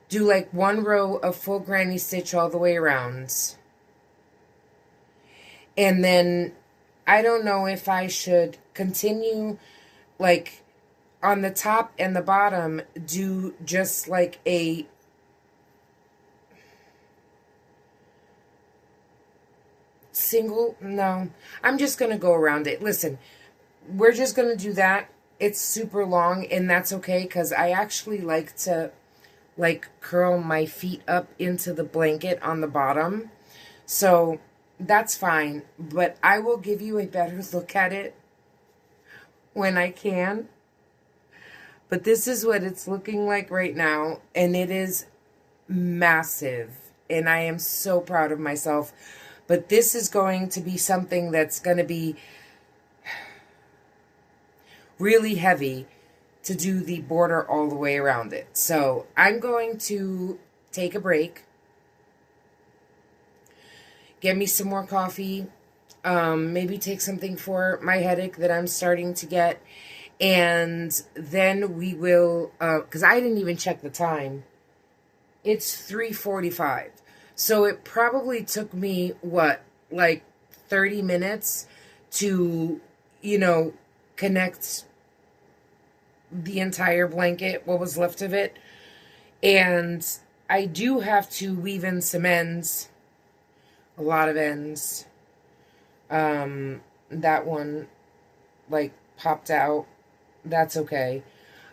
do like 1 row of full granny stitch all the way around. And then I don't know if I should continue, like, on the top and the bottom, do just like a single, no, I'm just going to go around it. Listen, we're just going to do that. It's super long, and that's okay, because I actually like to, like, curl my feet up into the blanket on the bottom. So that's fine, but I will give you a better look at it when I can. But this is what it's looking like right now, and it is massive, and I am so proud of myself. But this is going to be something that's going to be really heavy to do the border all the way around it. So I'm going to take a break, get me some more coffee, maybe take something for my headache that I'm starting to get, and then we will, because I didn't even check the time. It's 3:45. So it probably took me, what, like 30 minutes to, connect the entire blanket, what was left of it. And I do have to weave in some ends, a lot of ends. That one, like, popped out. That's okay.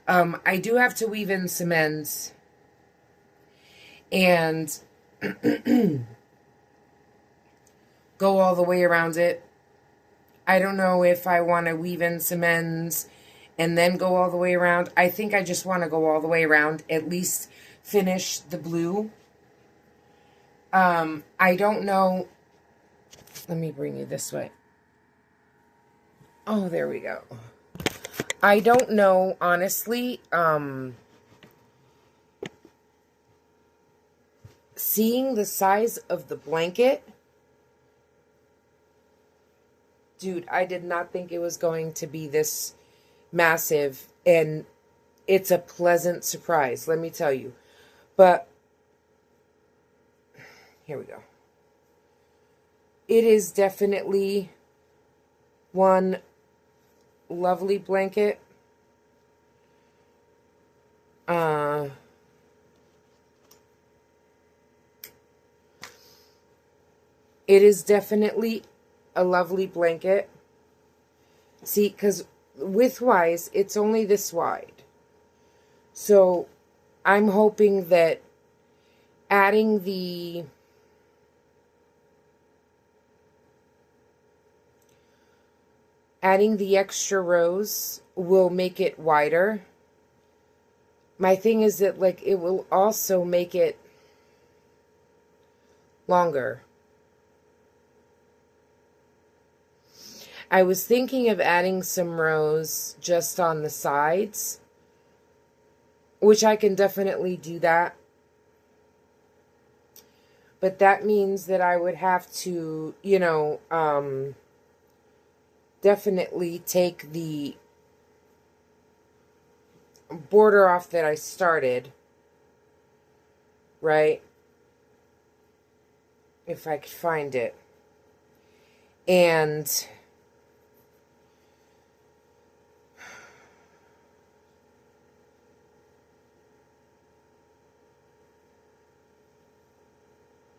I do have to weave in some ends. And go all the way around it. I don't know if I want to weave in some ends and then go all the way around. I think I just want to go all the way around, at least finish the blue. I don't know. Let me bring you this way. Oh, there we go. I don't know, honestly, seeing the size of the blanket, dude, I did not think it was going to be this massive, and it's a pleasant surprise, let me tell you. But here we go. It is definitely one lovely blanket. It is definitely a lovely blanket. See, because width-wise, it's only this wide. So I'm hoping that adding the extra rows will make it wider. My thing is that, like, it will also make it longer. I was thinking of adding some rows just on the sides, which I can definitely do that. But that means that I would have to, definitely take the border off that I started, right? If I could find it. And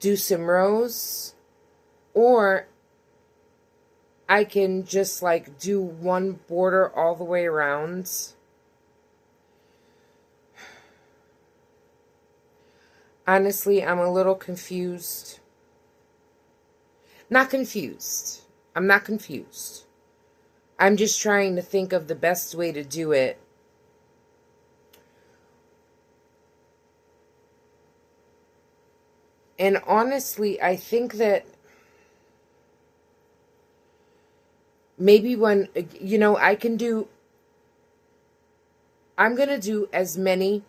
do some rows, or I can just, like, do one border all the way around. Honestly, I'm a little confused. Not confused. I'm not confused. I'm just trying to think of the best way to do it. And honestly, I think that maybe when, I can do, I'm going to do as many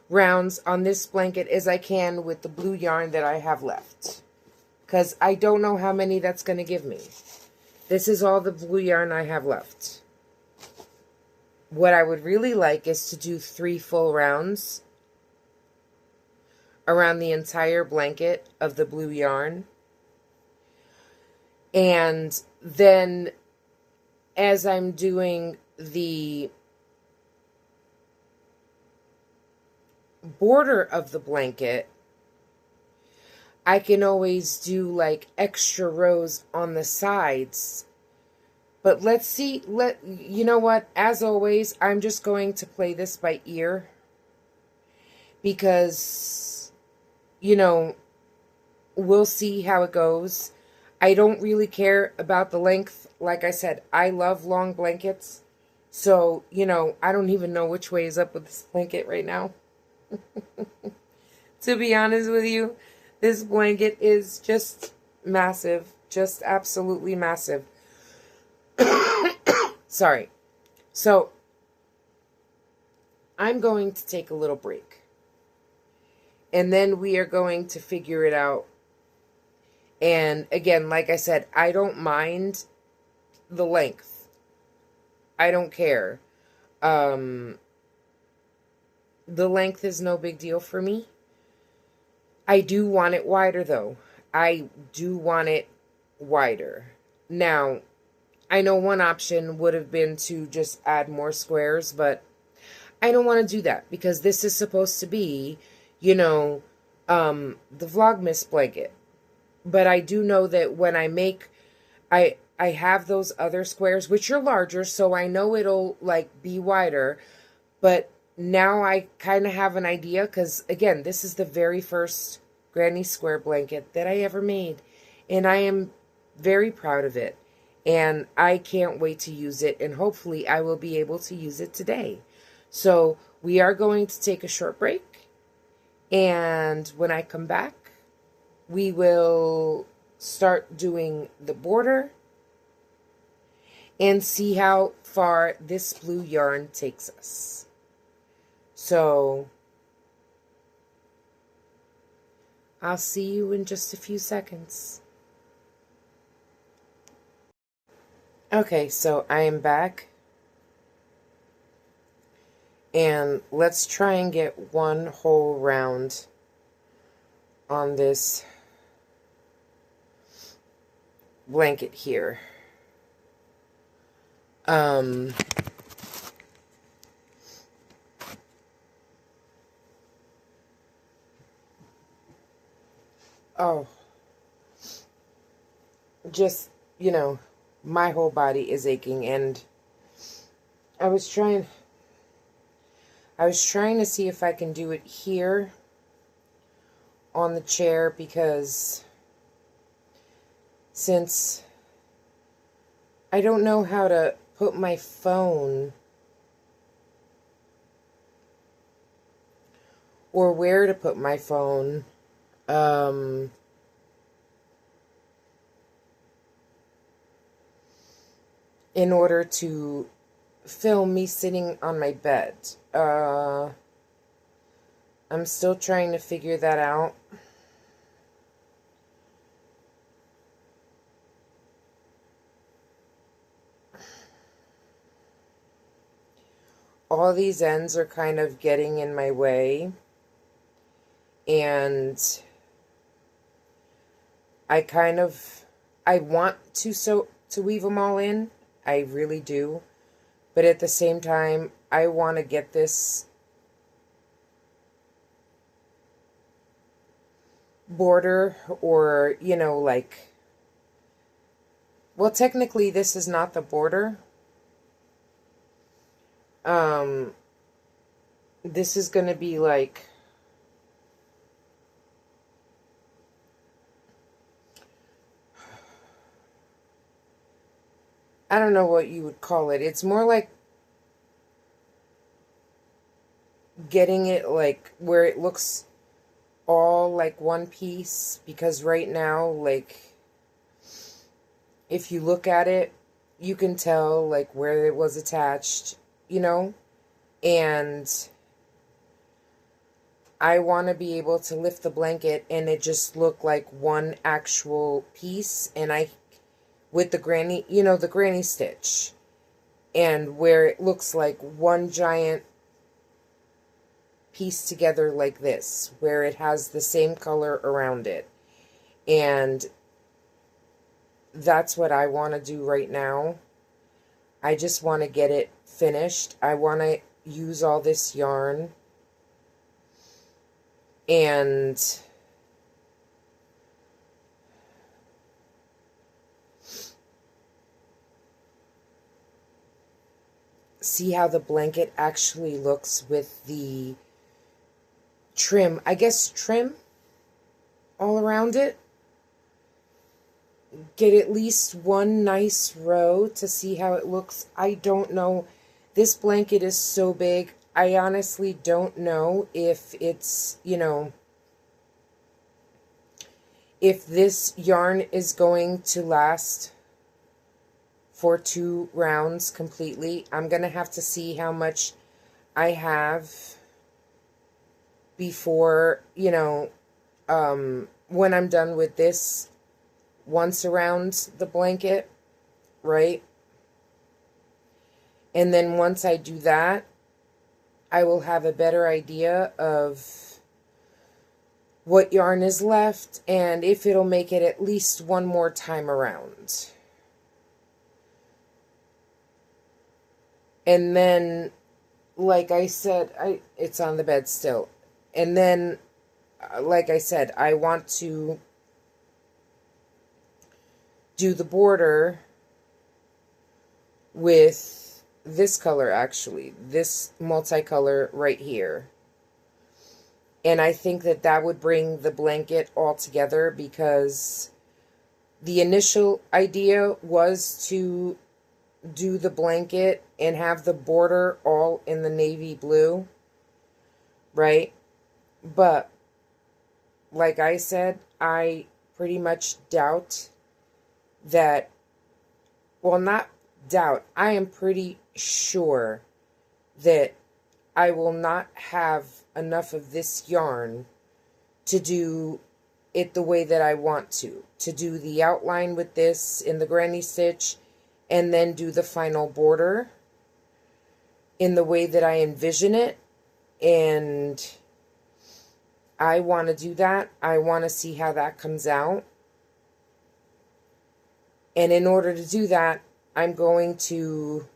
rounds on this blanket as I can with the blue yarn that I have left. Because I don't know how many that's going to give me. This is all the blue yarn I have left. What I would really like is to do 3 full rounds around the entire blanket of the blue yarn. And then as I'm doing the border of the blanket, I can always do like extra rows on the sides. But let's see, you know what? As always, I'm just going to play this by ear because, you know, we'll see how it goes. I don't really care about the length. Like I said, I love long blankets. So, you know, I don't even know which way is up with this blanket right now. To be honest with you, this blanket is just massive. Just absolutely massive. Sorry. So, I'm going to take a little break. And then we are going to figure it out. And again, like I said, I don't mind the length. I don't care. The length is no big deal for me. I do want it wider, though. I do want it wider. Now, I know one option would have been to just add more squares, but I don't want to do that because this is supposed to be, you know, the Vlogmas blanket. But I do know that when I make, I have those other squares, which are larger, so I know it'll, like, be wider. But now I kind of have an idea because, again, this is the very first granny square blanket that I ever made. And I am very proud of it. And I can't wait to use it. And hopefully I will be able to use it today. So we are going to take a short break. And when I come back, we will start doing the border and see how far this blue yarn takes us. So I'll see you in just a few seconds. Okay, so I am back. And let's try and get one whole round on this blanket here. Oh, just, you know, my whole body is aching, and I was trying to see if I can do it here on the chair, because since I don't know how to put my phone or where to put my phone, in order to film me sitting on my bed. I'm still trying to figure that out. All these ends are kind of getting in my way, and I want to weave them all in. I really do. But at the same time, I want to get this border, or, you know, like, well, technically this is not the border. This is going to be like, I don't know what you would call it. It's more like getting it like where it looks all like one piece, because right now, like, if you look at it, you can tell like where it was attached, you know, and I want to be able to lift the blanket and it just look like one actual piece, and with the granny, you know, the granny stitch, and where it looks like one giant piece together like this, where it has the same color around it. And that's what I want to do right now. I just want to get it finished. I want to use all this yarn and see how the blanket actually looks with the trim. I guess trim all around it. Get at least one nice row to see how it looks. I don't know. This blanket is so big. I honestly don't know if it's, you know, if this yarn is going to last for 2 rounds completely. I'm going to have to see how much I have before, you know, when I'm done with this once around the blanket, right? And then once I do that, I will have a better idea of what yarn is left and if it'll make it at least one more time around. And then, like I said, it's on the bed still. And then, like I said, I want to do the border with this color, actually. This multicolor right here. And I think that that would bring the blanket all together, because the initial idea was to do the blanket and have the border all in the navy blue, right? But like I said, I pretty much doubt that, well, not doubt, I am pretty sure that I will not have enough of this yarn to do it the way that I want to do the outline with this in the granny stitch and then do the final border in the way that I envision it. And I want to do that. I want to see how that comes out. And in order to do that, I'm going to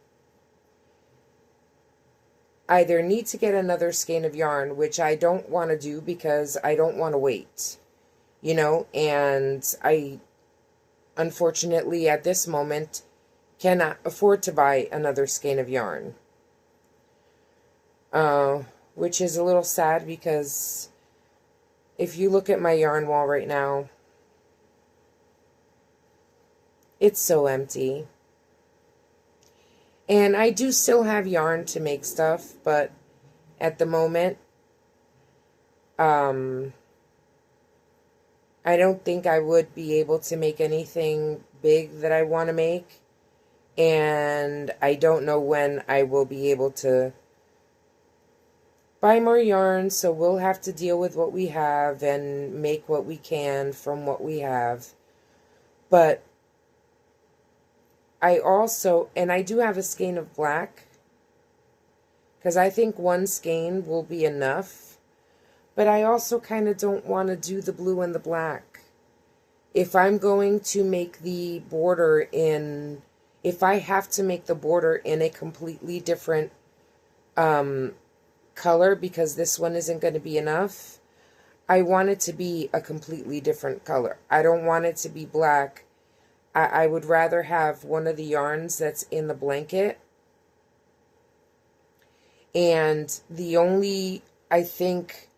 either need to get another skein of yarn, which I don't want to do because I don't want to wait, you know, and I, unfortunately, at this moment, cannot afford to buy another skein of yarn, which is a little sad, because if you look at my yarn wall right now, it's so empty. And I do still have yarn to make stuff, but at the moment, I don't think I would be able to make anything big that I want to make. And I don't know when I will be able to buy more yarn, so we'll have to deal with what we have and make what we can from what we have. But I also, and I do have a skein of black, because I think one skein will be enough, but I also kind of don't want to do the blue and the black. If I'm going to make the border in, if I have to make the border in a completely different color, because this one isn't going to be enough, I want it to be a completely different color. I don't want it to be black. I would rather have one of the yarns that's in the blanket. And the only, I think,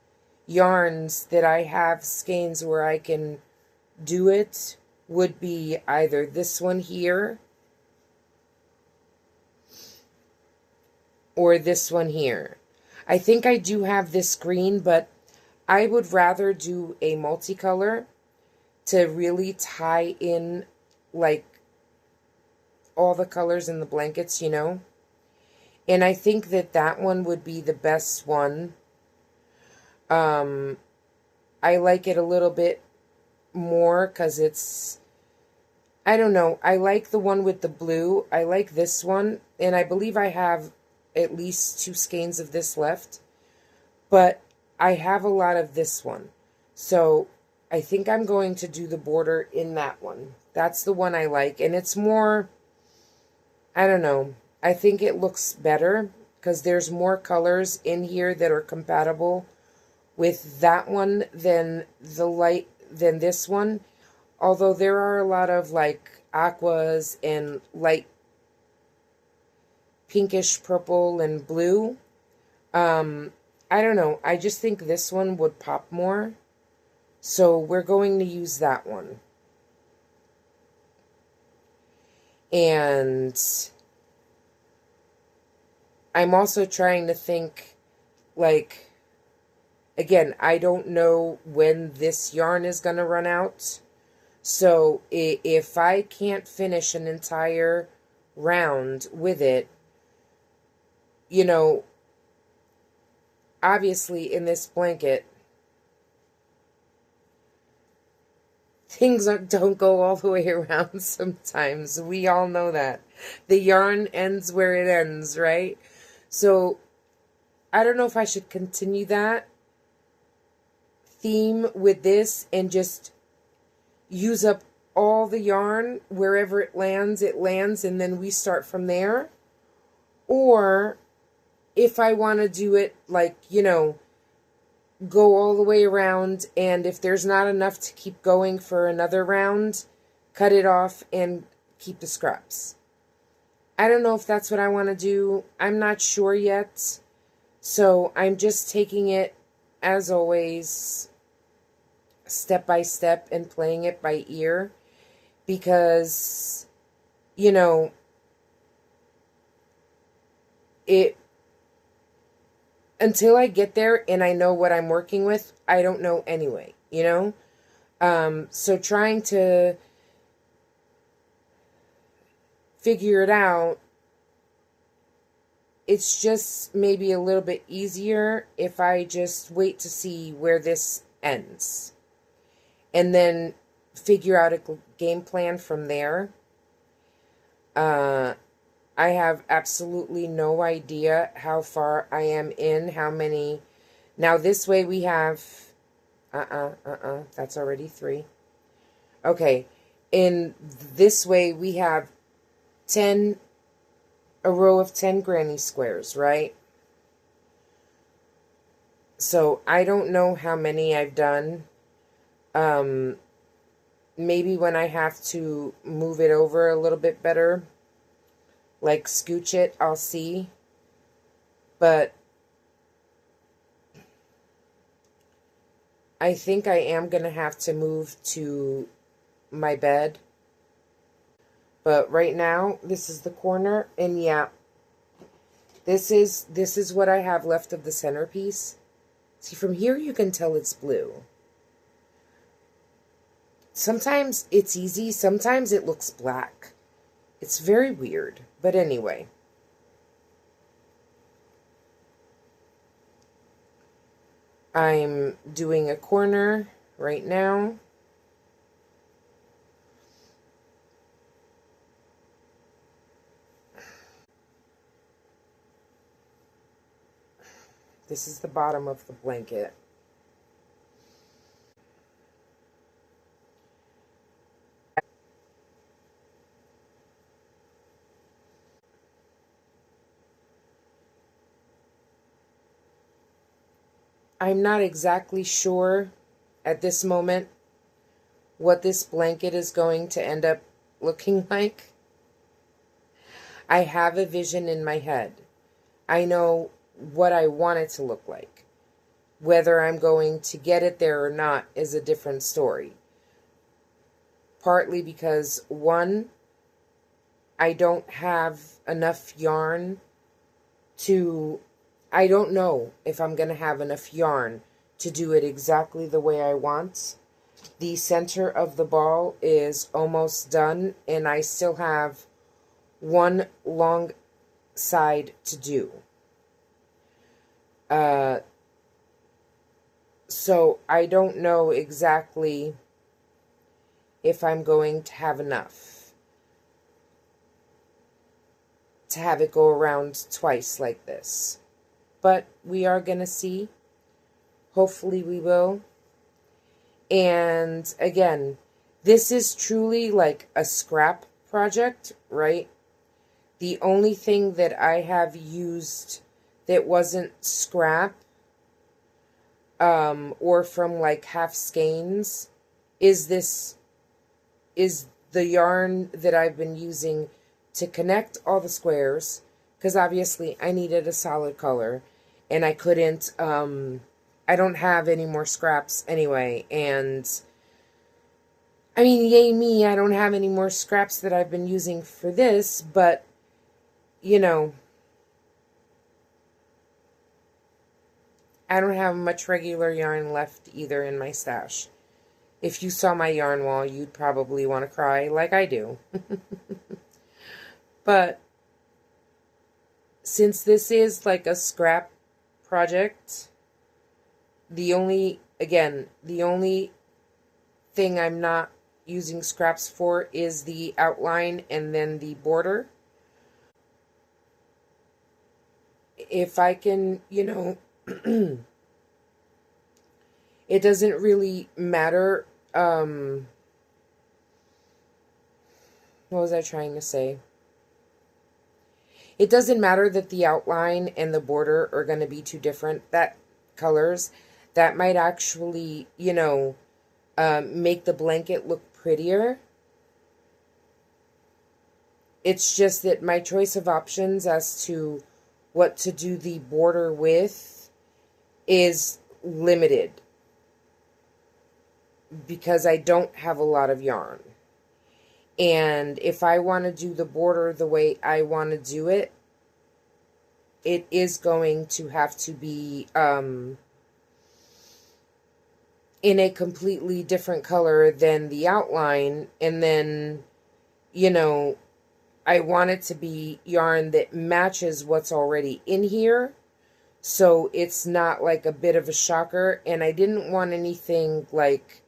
yarns that I have skeins where I can do it would be either this one here or this one here. I think I do have this green, but I would rather do a multicolor to really tie in like all the colors in the blankets, you know. And I think that that one would be the best one. I like it a little bit more because it's, I don't know, I like the one with the blue. I like this one, and I believe I have at least 2 skeins of this left, but I have a lot of this one, so I think I'm going to do the border in that one. That's the one I like, and it's more, I don't know, I think it looks better because there's more colors in here that are compatible with that one than than this one. Although there are a lot of like aquas and light pinkish purple and blue. I don't know. I just think this one would pop more. So we're going to use that one. And I'm also trying to think, like, again, I don't know when this yarn is going to run out. So if I can't finish an entire round with it, you know, obviously in this blanket, things don't go all the way around sometimes. We all know that. The yarn ends where it ends, right? So I don't know if I should continue that theme with this and just use up all the yarn. Wherever it lands, and then we start from there. Or if I want to do it like, you know, go all the way around, and if there's not enough to keep going for another round, cut it off and keep the scraps. I don't know if that's what I want to do. I'm not sure yet. So I'm just taking it, as always, step by step and playing it by ear. Because, you know, until I get there and I know what I'm working with, I don't know anyway, you know? So trying to figure it out, it's just maybe a little bit easier if I just wait to see where this ends. And then figure out a game plan from there. I have absolutely no idea how far I am in, how many. Now this way we have, that's already 3. Okay, in this way we have 10, a row of 10 granny squares, right? So I don't know how many I've done. Maybe when I have to move it over a little bit better, like scooch it, I'll see. But I think I am going to have to move to my bed. But right now, this is the corner, and yeah, this is what I have left of the centerpiece. See, from here you can tell it's blue. Sometimes it's easy, sometimes it looks black. It's very weird, but anyway. I'm doing a corner right now. This is the bottom of the blanket. I'm not exactly sure at this moment what this blanket is going to end up looking like. I have a vision in my head. I know what I want it to look like. Whether I'm going to get it there or not is a different story. Partly because, one, I don't have enough yarn to... I don't know if I'm going to have enough yarn to do it exactly the way I want. The center of the ball is almost done, and I still have one long side to do. So I don't know exactly if I'm going to have enough to have it go around twice like this. But we are going to see. Hopefully we will. And again, this is truly like a scrap project, right? The only thing that I have used that wasn't scrap or from like half skeins is the yarn that I've been using to connect all the squares, because obviously I needed a solid color, and I couldn't, I don't have any more scraps anyway, and I mean, yay me, I don't have any more scraps that I've been using for this, but, you know, I don't have much regular yarn left either in my stash. If you saw my yarn wall, you'd probably want to cry like I do. But since this is like a scrap project, the only thing I'm not using scraps for is the outline and then the border. If I can, you know, it doesn't really matter. What was I trying to say? It doesn't matter that the outline and the border are going to be two different colors. That might actually, you know, make the blanket look prettier. It's just that my choice of options as to what to do the border with is limited, because I don't have a lot of yarn. And if I want to do the border the way I want to do it, it is going to have to be in a completely different color than the outline. And then, you know, I want it to be yarn that matches what's already in here, so it's not like a bit of a shocker. And I didn't want anything like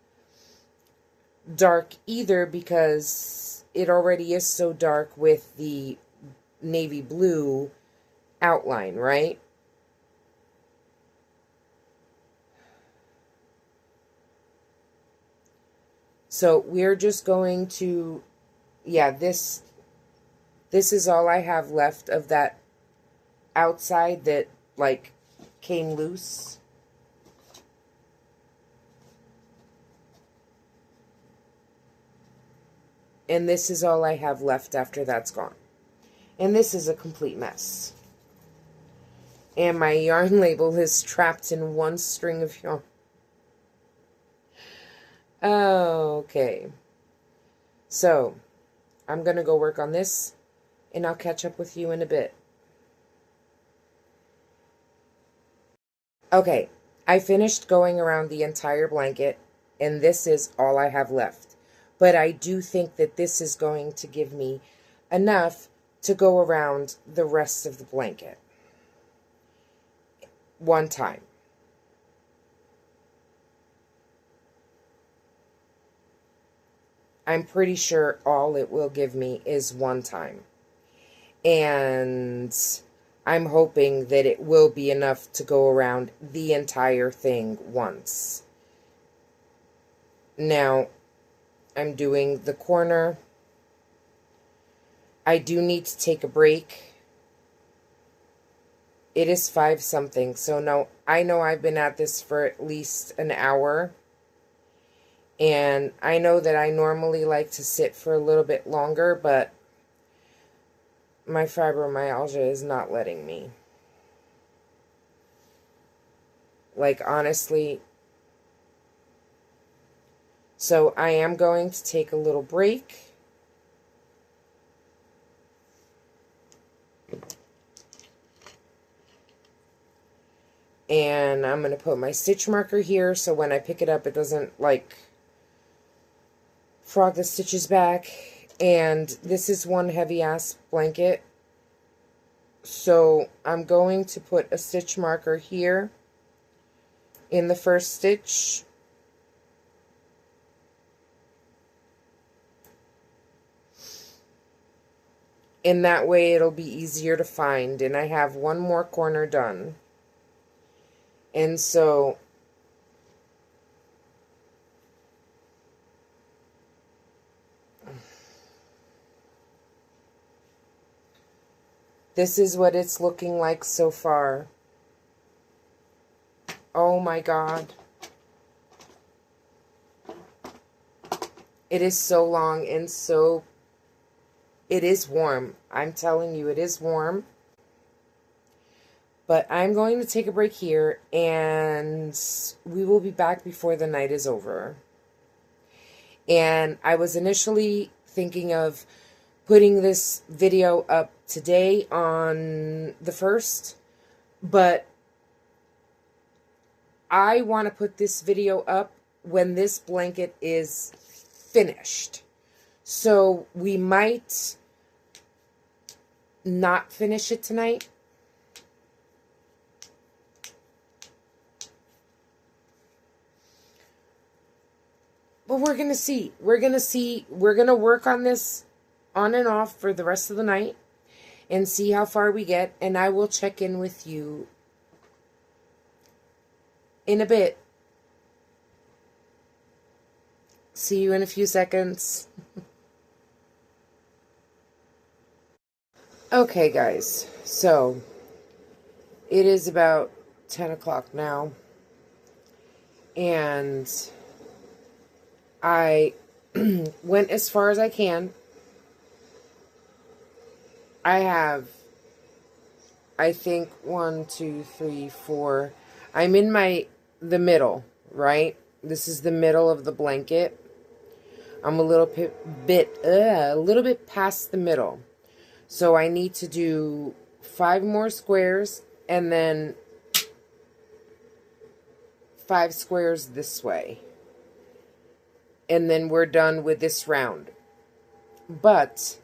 dark either, because it already is so dark with the navy blue outline, right? So we're just going to, yeah, this is all I have left of that outside that like came loose. And this is all I have left after that's gone. And this is a complete mess. And my yarn label is trapped in one string of yarn. Okay. So, I'm going to go work on this, and I'll catch up with you in a bit. Okay, I finished going around the entire blanket, and this is all I have left. But I do think that this is going to give me enough to go around the rest of the blanket one time. I'm pretty sure all it will give me is one time. And I'm hoping that it will be enough to go around the entire thing once. Now, I'm doing the corner. I do need to take a break. It is 5 something, so no, I know I've been at this for at least an hour. And I know that I normally like to sit for a little bit longer, but my fibromyalgia is not letting me. Like, honestly. So I am going to take a little break. And I'm going to put my stitch marker here so when I pick it up it doesn't like frog the stitches back. And this is one heavy ass blanket, so I'm going to put a stitch marker here in the first stitch. And that way it'll be easier to find. And I have one more corner done. And so this is what it's looking like so far. Oh my God. It is so long and so... It is warm. I'm telling you, it is warm. But I'm going to take a break here, and we will be back before the night is over. And I was initially thinking of putting this video up today on the 1st, but I want to put this video up when this blanket is finished. So we might not finish it tonight. But we're going to see. We're going to see. We're going to work on this on and off for the rest of the night and see how far we get. And I will check in with you in a bit. See you in a few seconds. Okay, guys. So, it is about 10 o'clock now. And I went as far as I can. I have, I think, 1, 2, 3, 4. I'm in the middle, right? This is the middle of the blanket. I'm a little bit past the middle. So I need to do 5 more squares and then 5 squares this way. And then we're done with this round. But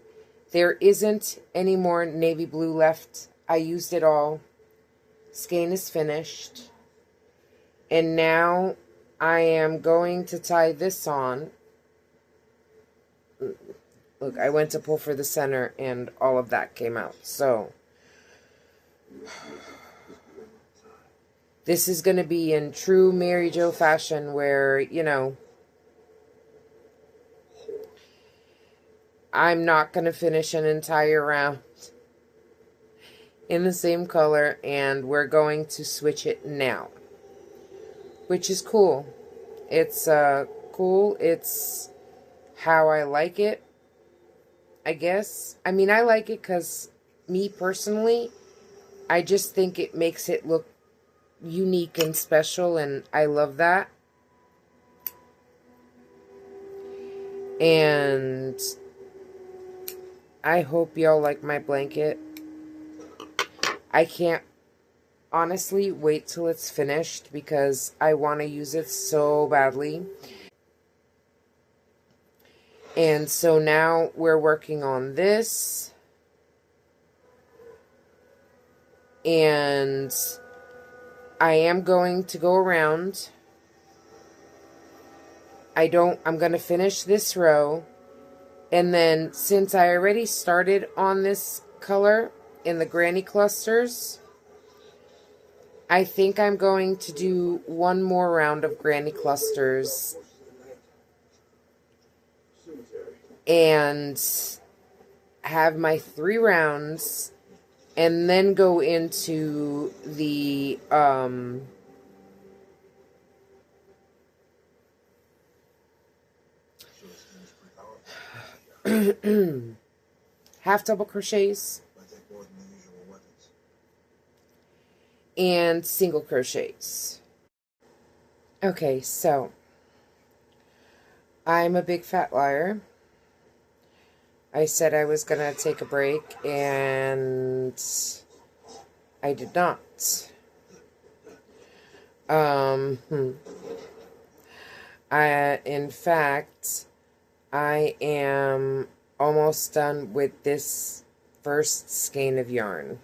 there isn't any more navy blue left. I used it all. Skein is finished. And now I am going to tie this on. Look, I went to pull for the center and all of that came out. So this is going to be in true Mary Jo fashion where, you know, I'm not going to finish an entire round in the same color, and we're going to switch it now, which is cool. It's cool. It's how I like it, I guess. I mean, I like it because me personally, I just think it makes it look unique and special, and I love that. And I hope y'all like my blanket. I can't honestly wait till it's finished because I want to use it so badly. And so now we're working on this. And I am going to go around. I'm going to finish this row. And then, since I already started on this color in the granny clusters, I think I'm going to do one more round of granny clusters and have my 3 rounds and then go into the half double crochets and single crochets. Okay, so I'm a big fat liar. I said I was gonna take a break and I did not. In fact, I am almost done with this first skein of yarn.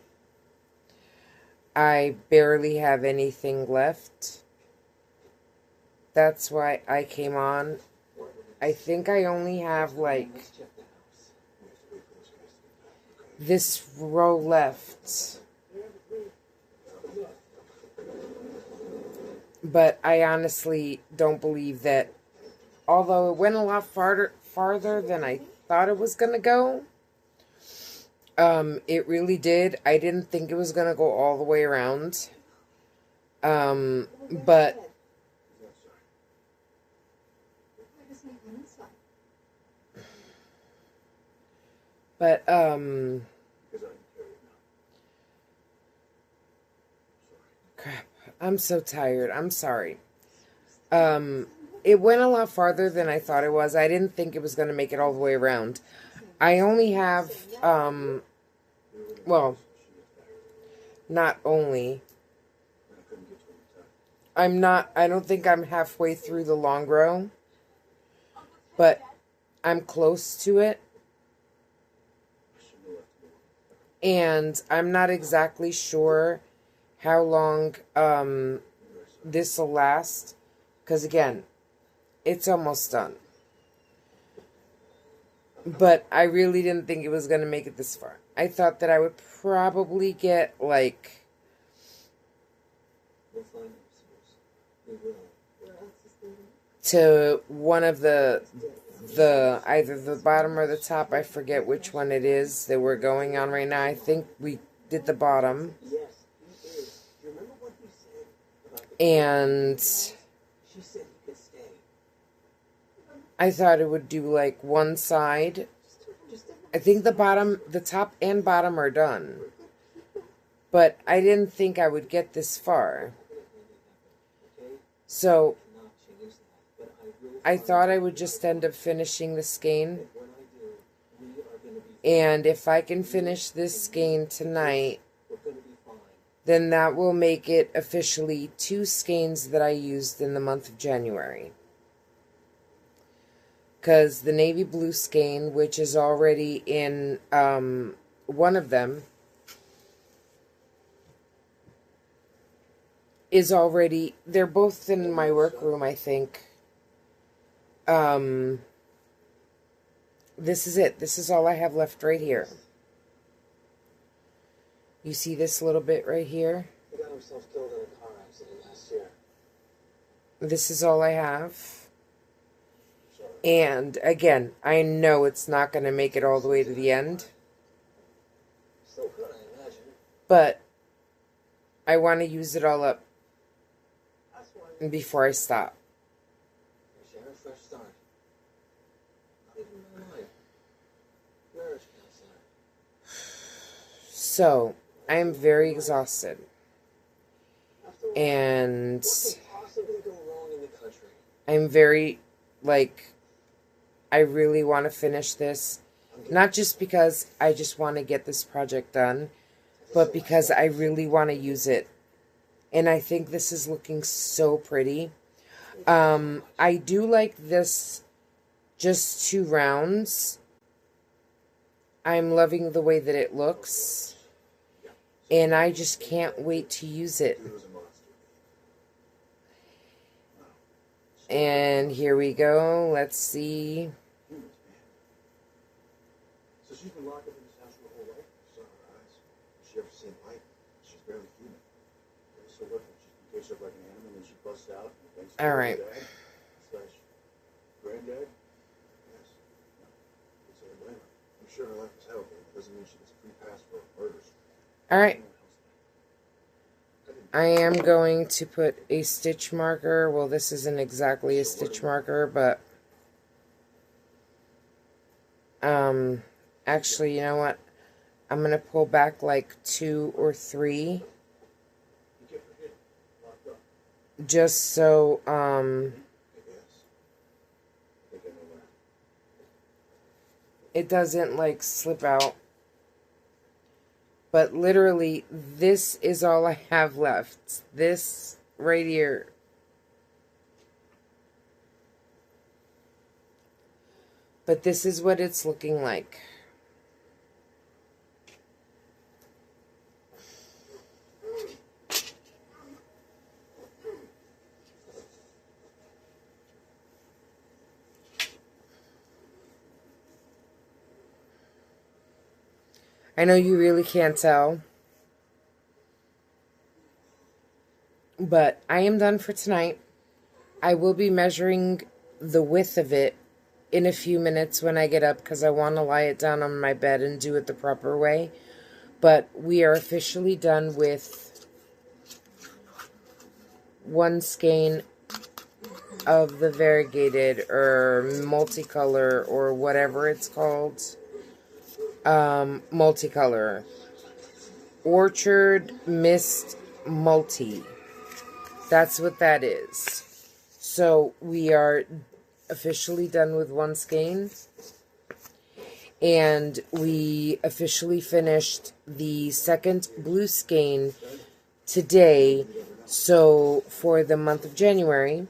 I barely have anything left. That's why I came on. I think I only have like this row left. But I honestly don't believe that, although it went a lot farther than I thought it was going to go. It really did. I didn't think it was going to go all the way around. But Crap. I'm so tired. I'm sorry. It went a lot farther than I thought it was. I didn't think it was going to make it all the way around. I only have, well, not only. I don't think I'm halfway through the long row, but I'm close to it. And I'm not exactly sure how long this will last. Because again, it's almost done. But I really didn't think it was going to make it this far. I thought that I would probably get like to one of the either the bottom or the top. I forget which one it is that we're going on right now. I think we did the bottom. And I thought it would do like one side. I think the top and bottom are done. But I didn't think I would get this far. So I thought I would just end up finishing the skein. And if I can finish this skein tonight, then that will make it officially 2 skeins that I used in the month of January. Because the navy blue skein, which is already in one of them, is already, they're both in my workroom, I think. This is it. This is all I have left right here. You see this little bit right here? He got himself killed in a car accident last year. This is all I have. And again, I know it's not going to make it all the way to the end. Still could, I imagine. But I want to use it all up before I stop. Share a fresh start. Not even my life. Marriage counselor. So, I am very exhausted. And what could possibly go wrong in the country? I'm very, like, I really want to finish this. Not just because I just want to get this project done, but because I really want to use it. And I think this is looking so pretty. I do like this just 2 rounds. I'm loving the way that it looks. And I just can't wait to use it. And here we go. Let's see. So she's been locked up in this house her whole life? Saw her eyes. Has she ever seen light? She's barely human. So what? She takes up like an animal and she busts out and thinks all right. Granddad? Yes. No. It's a blame her. I'm sure her life is hell, but it doesn't mean she gets a free pass for murders. All right. I am going to put a stitch marker. Well, this isn't exactly a stitch marker, but actually, you know what? I'm going to pull back like 2 or 3 just so it doesn't like slip out. But literally, this is all I have left. This right here. But this is what it's looking like. I know you really can't tell, but I am done for tonight. I will be measuring the width of it in a few minutes when I get up because I want to lie it down on my bed and do it the proper way. But we are officially done with 1 skein of the variegated or multicolor or whatever it's called. Multicolor. Orchard Mist multi. That's what that is. So we are officially done with one skein. And we officially finished the second blue skein today. So for the month of January,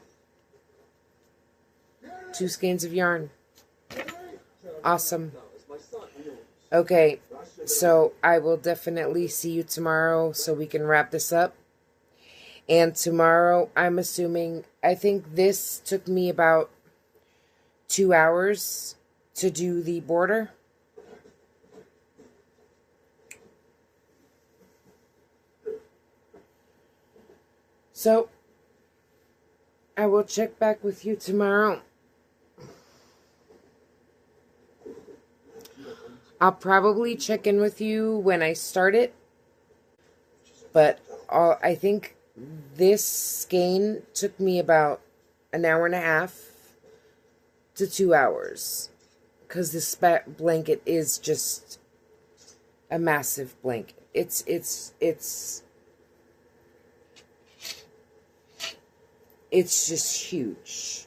2 skeins of yarn. Awesome. Okay, so I will definitely see you tomorrow so we can wrap this up. And tomorrow, I'm assuming, I think this took me about 2 hours to do the border. So, I will check back with you tomorrow. I'll probably check in with you when I start it. But I think this skein took me about an hour and a half to 2 hours. Because this blanket is just a massive blanket. It's just huge.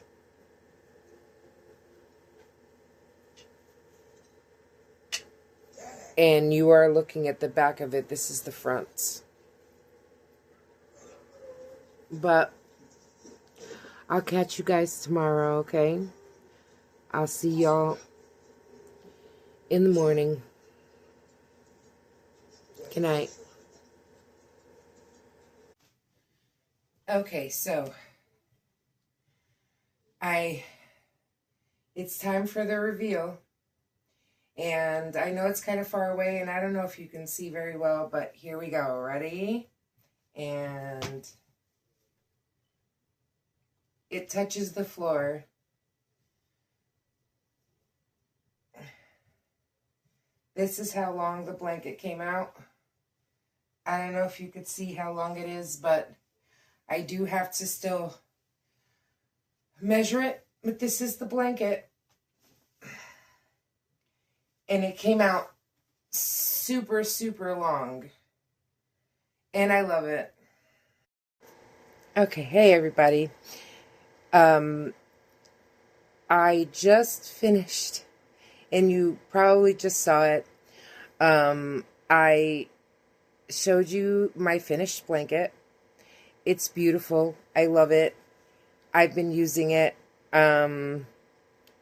And you are looking at the back of it. This is the front. But I'll catch you guys tomorrow, okay? I'll see y'all in the morning. Good night. Okay, so it's time for the reveal. And I know it's kind of far away, and I don't know if you can see very well, but here we go. Ready? And it touches the floor. This is how long the blanket came out. I don't know if you could see how long it is, but I do have to still measure it. But this is the blanket. And it came out super, super long. And I love it. Okay, hey everybody. I just finished, and you probably just saw it. I showed you my finished blanket. It's beautiful. I love it. I've been using it.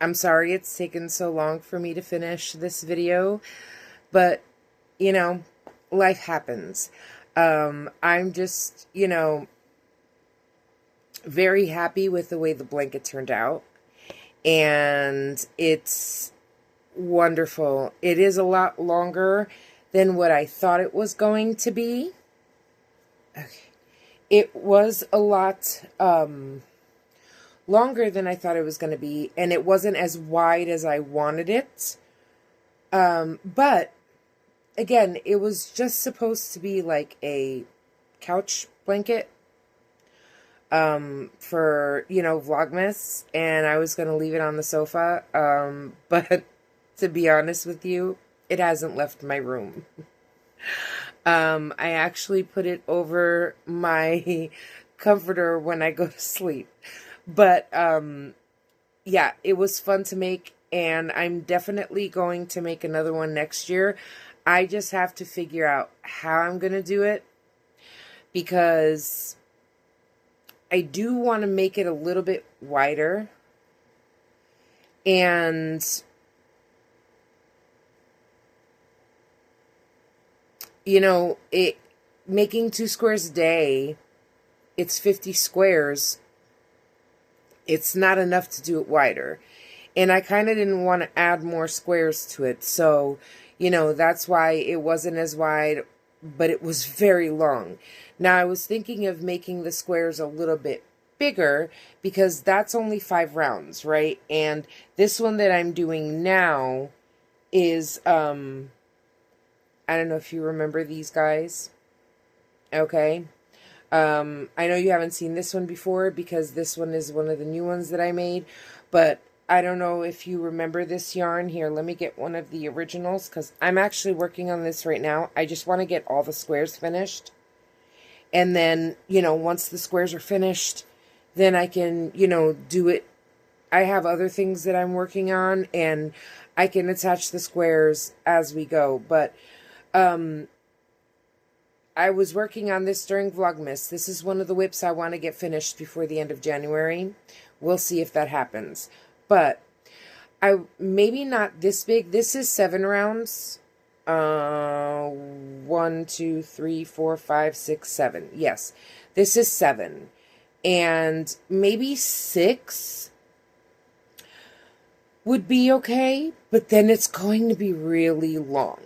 I'm sorry it's taken so long for me to finish this video, but, you know, life happens. I'm just, you know, very happy with the way the blanket turned out, and it's wonderful. It is a lot longer than what I thought it was going to be. Okay. It was a lot, longer than I thought it was going to be, and it wasn't as wide as I wanted it. But again, it was just supposed to be like a couch blanket for, you know, Vlogmas, and I was going to leave it on the sofa. But to be honest with you, it hasn't left my room. I actually put it over my comforter when I go to sleep. But, yeah, it was fun to make, and I'm definitely going to make another one next year. I just have to figure out how I'm going to do it, because I do want to make it a little bit wider, and you know, making 2 squares a day, it's 50 squares. It's not enough to do it wider. And I kind of didn't want to add more squares to it. So, you know, that's why it wasn't as wide, but it was very long. Now, I was thinking of making the squares a little bit bigger, because that's only 5 rounds, right? And this one that I'm doing now is, I don't know if you remember these guys. Okay. I know you haven't seen this one before, because this one is one of the new ones that I made, but I don't know if you remember this yarn. Here, let me get one of the originals, because I'm actually working on this right now. I just want to get all the squares finished, And then, once the squares are finished, then I can, do it. I have other things that I'm working on, and I can attach the squares as we go. But I was working on this during Vlogmas. This is one of the whips I want to get finished before the end of January. We'll see if that happens. But maybe not this big. This is 7 rounds. 1, 2, 3, 4, 5, 6, 7. Yes, this is 7. And maybe 6 would be okay, but then it's going to be really long.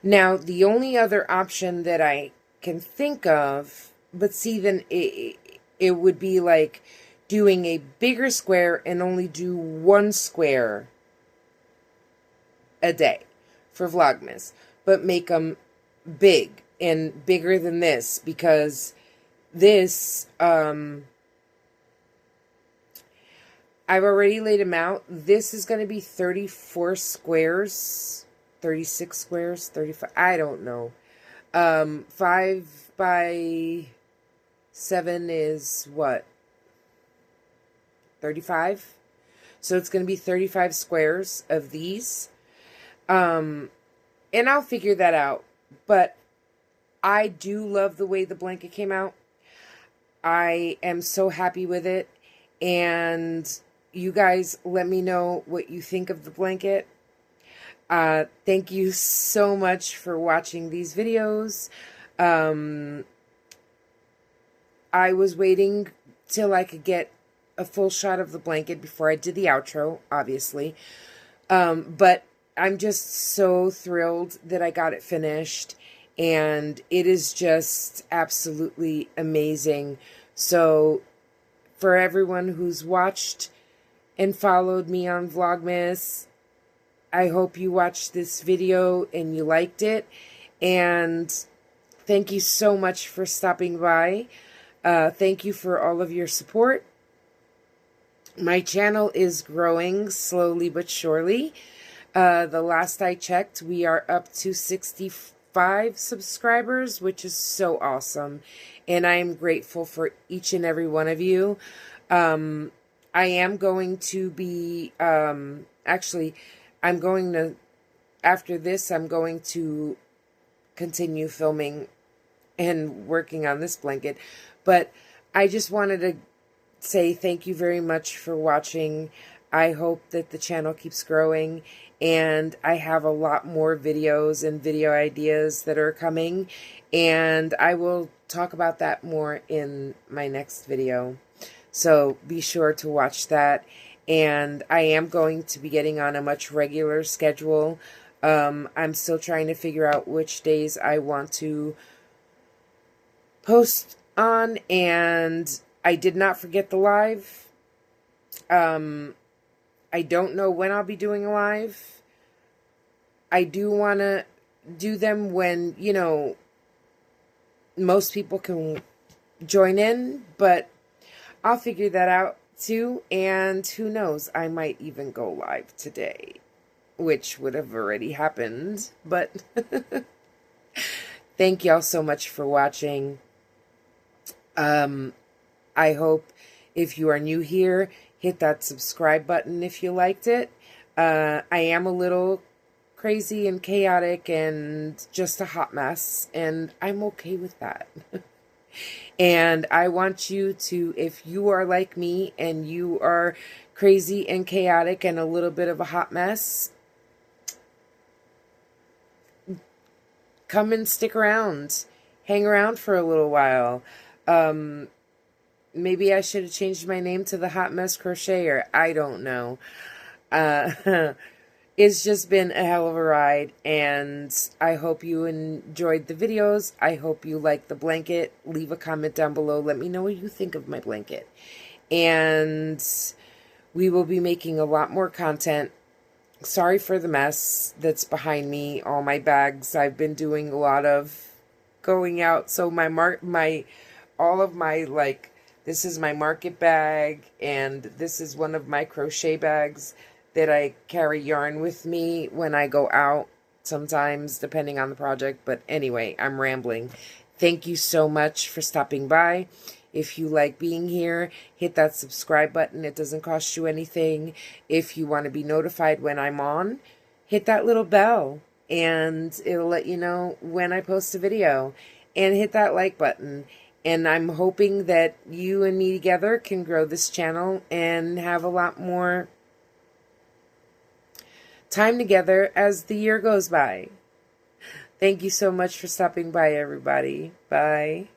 Now, the only other option that I can think of, but see, then it would be like doing a bigger square and only do 1 square a day for Vlogmas, but make them big and bigger than this, because this, I've already laid them out. This is going to be 34 squares. 36 squares, 35, I don't know. 5 by 7 is what? 35? So it's going to be 35 squares of these. And I'll figure that out. But I do love the way the blanket came out. I am so happy with it. And you guys let me know what you think of the blanket. Thank you so much for watching these videos. I was waiting till I could get a full shot of the blanket before I did the outro, obviously. But I'm just so thrilled that I got it finished, and it is just absolutely amazing. So for everyone who's watched and followed me on Vlogmas, I hope you watched this video and you liked it, and thank you so much for stopping by. Thank you for all of your support. My channel is growing slowly but surely. The last I checked, we are up to 65 subscribers, which is so awesome, and I am grateful for each and every one of you. I am going to be, actually, I'm going to, after this, I'm going to continue filming and working on this blanket. But I just wanted to say thank you very much for watching. I hope that the channel keeps growing, and I have a lot more videos and video ideas that are coming, and I will talk about that more in my next video. So be sure to watch that. And I am going to be getting on a much regular schedule. I'm still trying to figure out which days I want to post on, and I did not forget the live. I don't know when I'll be doing a live. I do want to do them when, most people can join in, but I'll figure that out too, and who knows, I might even go live today, which would have already happened, but thank y'all so much for watching. I hope if you are new here, hit that subscribe button if you liked it. I am a little crazy and chaotic and just a hot mess, and I'm okay with that. And I want you to, if you are like me and you are crazy and chaotic and a little bit of a hot mess, come and stick around. Hang around for a little while. Maybe I should have changed my name to the Hot Mess Crocheter. I don't know. It's just been a hell of a ride, and I hope you enjoyed the videos. I hope you like the blanket. Leave a comment down below. Let me know what you think of my blanket. And we will be making a lot more content. Sorry for the mess that's behind me. All my bags. I've been doing a lot of going out. So all of my, this is my market bag, and this is one of my crochet bags that I carry yarn with me when I go out sometimes, depending on the project. But anyway, I'm rambling. Thank you so much for stopping by. If you like being here, hit that subscribe button. It doesn't cost you anything. If you want to be notified when I'm on, hit that little bell and it'll let you know when I post a video. And hit that like button. And I'm hoping that you and me together can grow this channel and have a lot more time together as the year goes by. Thank you so much for stopping by, everybody. Bye.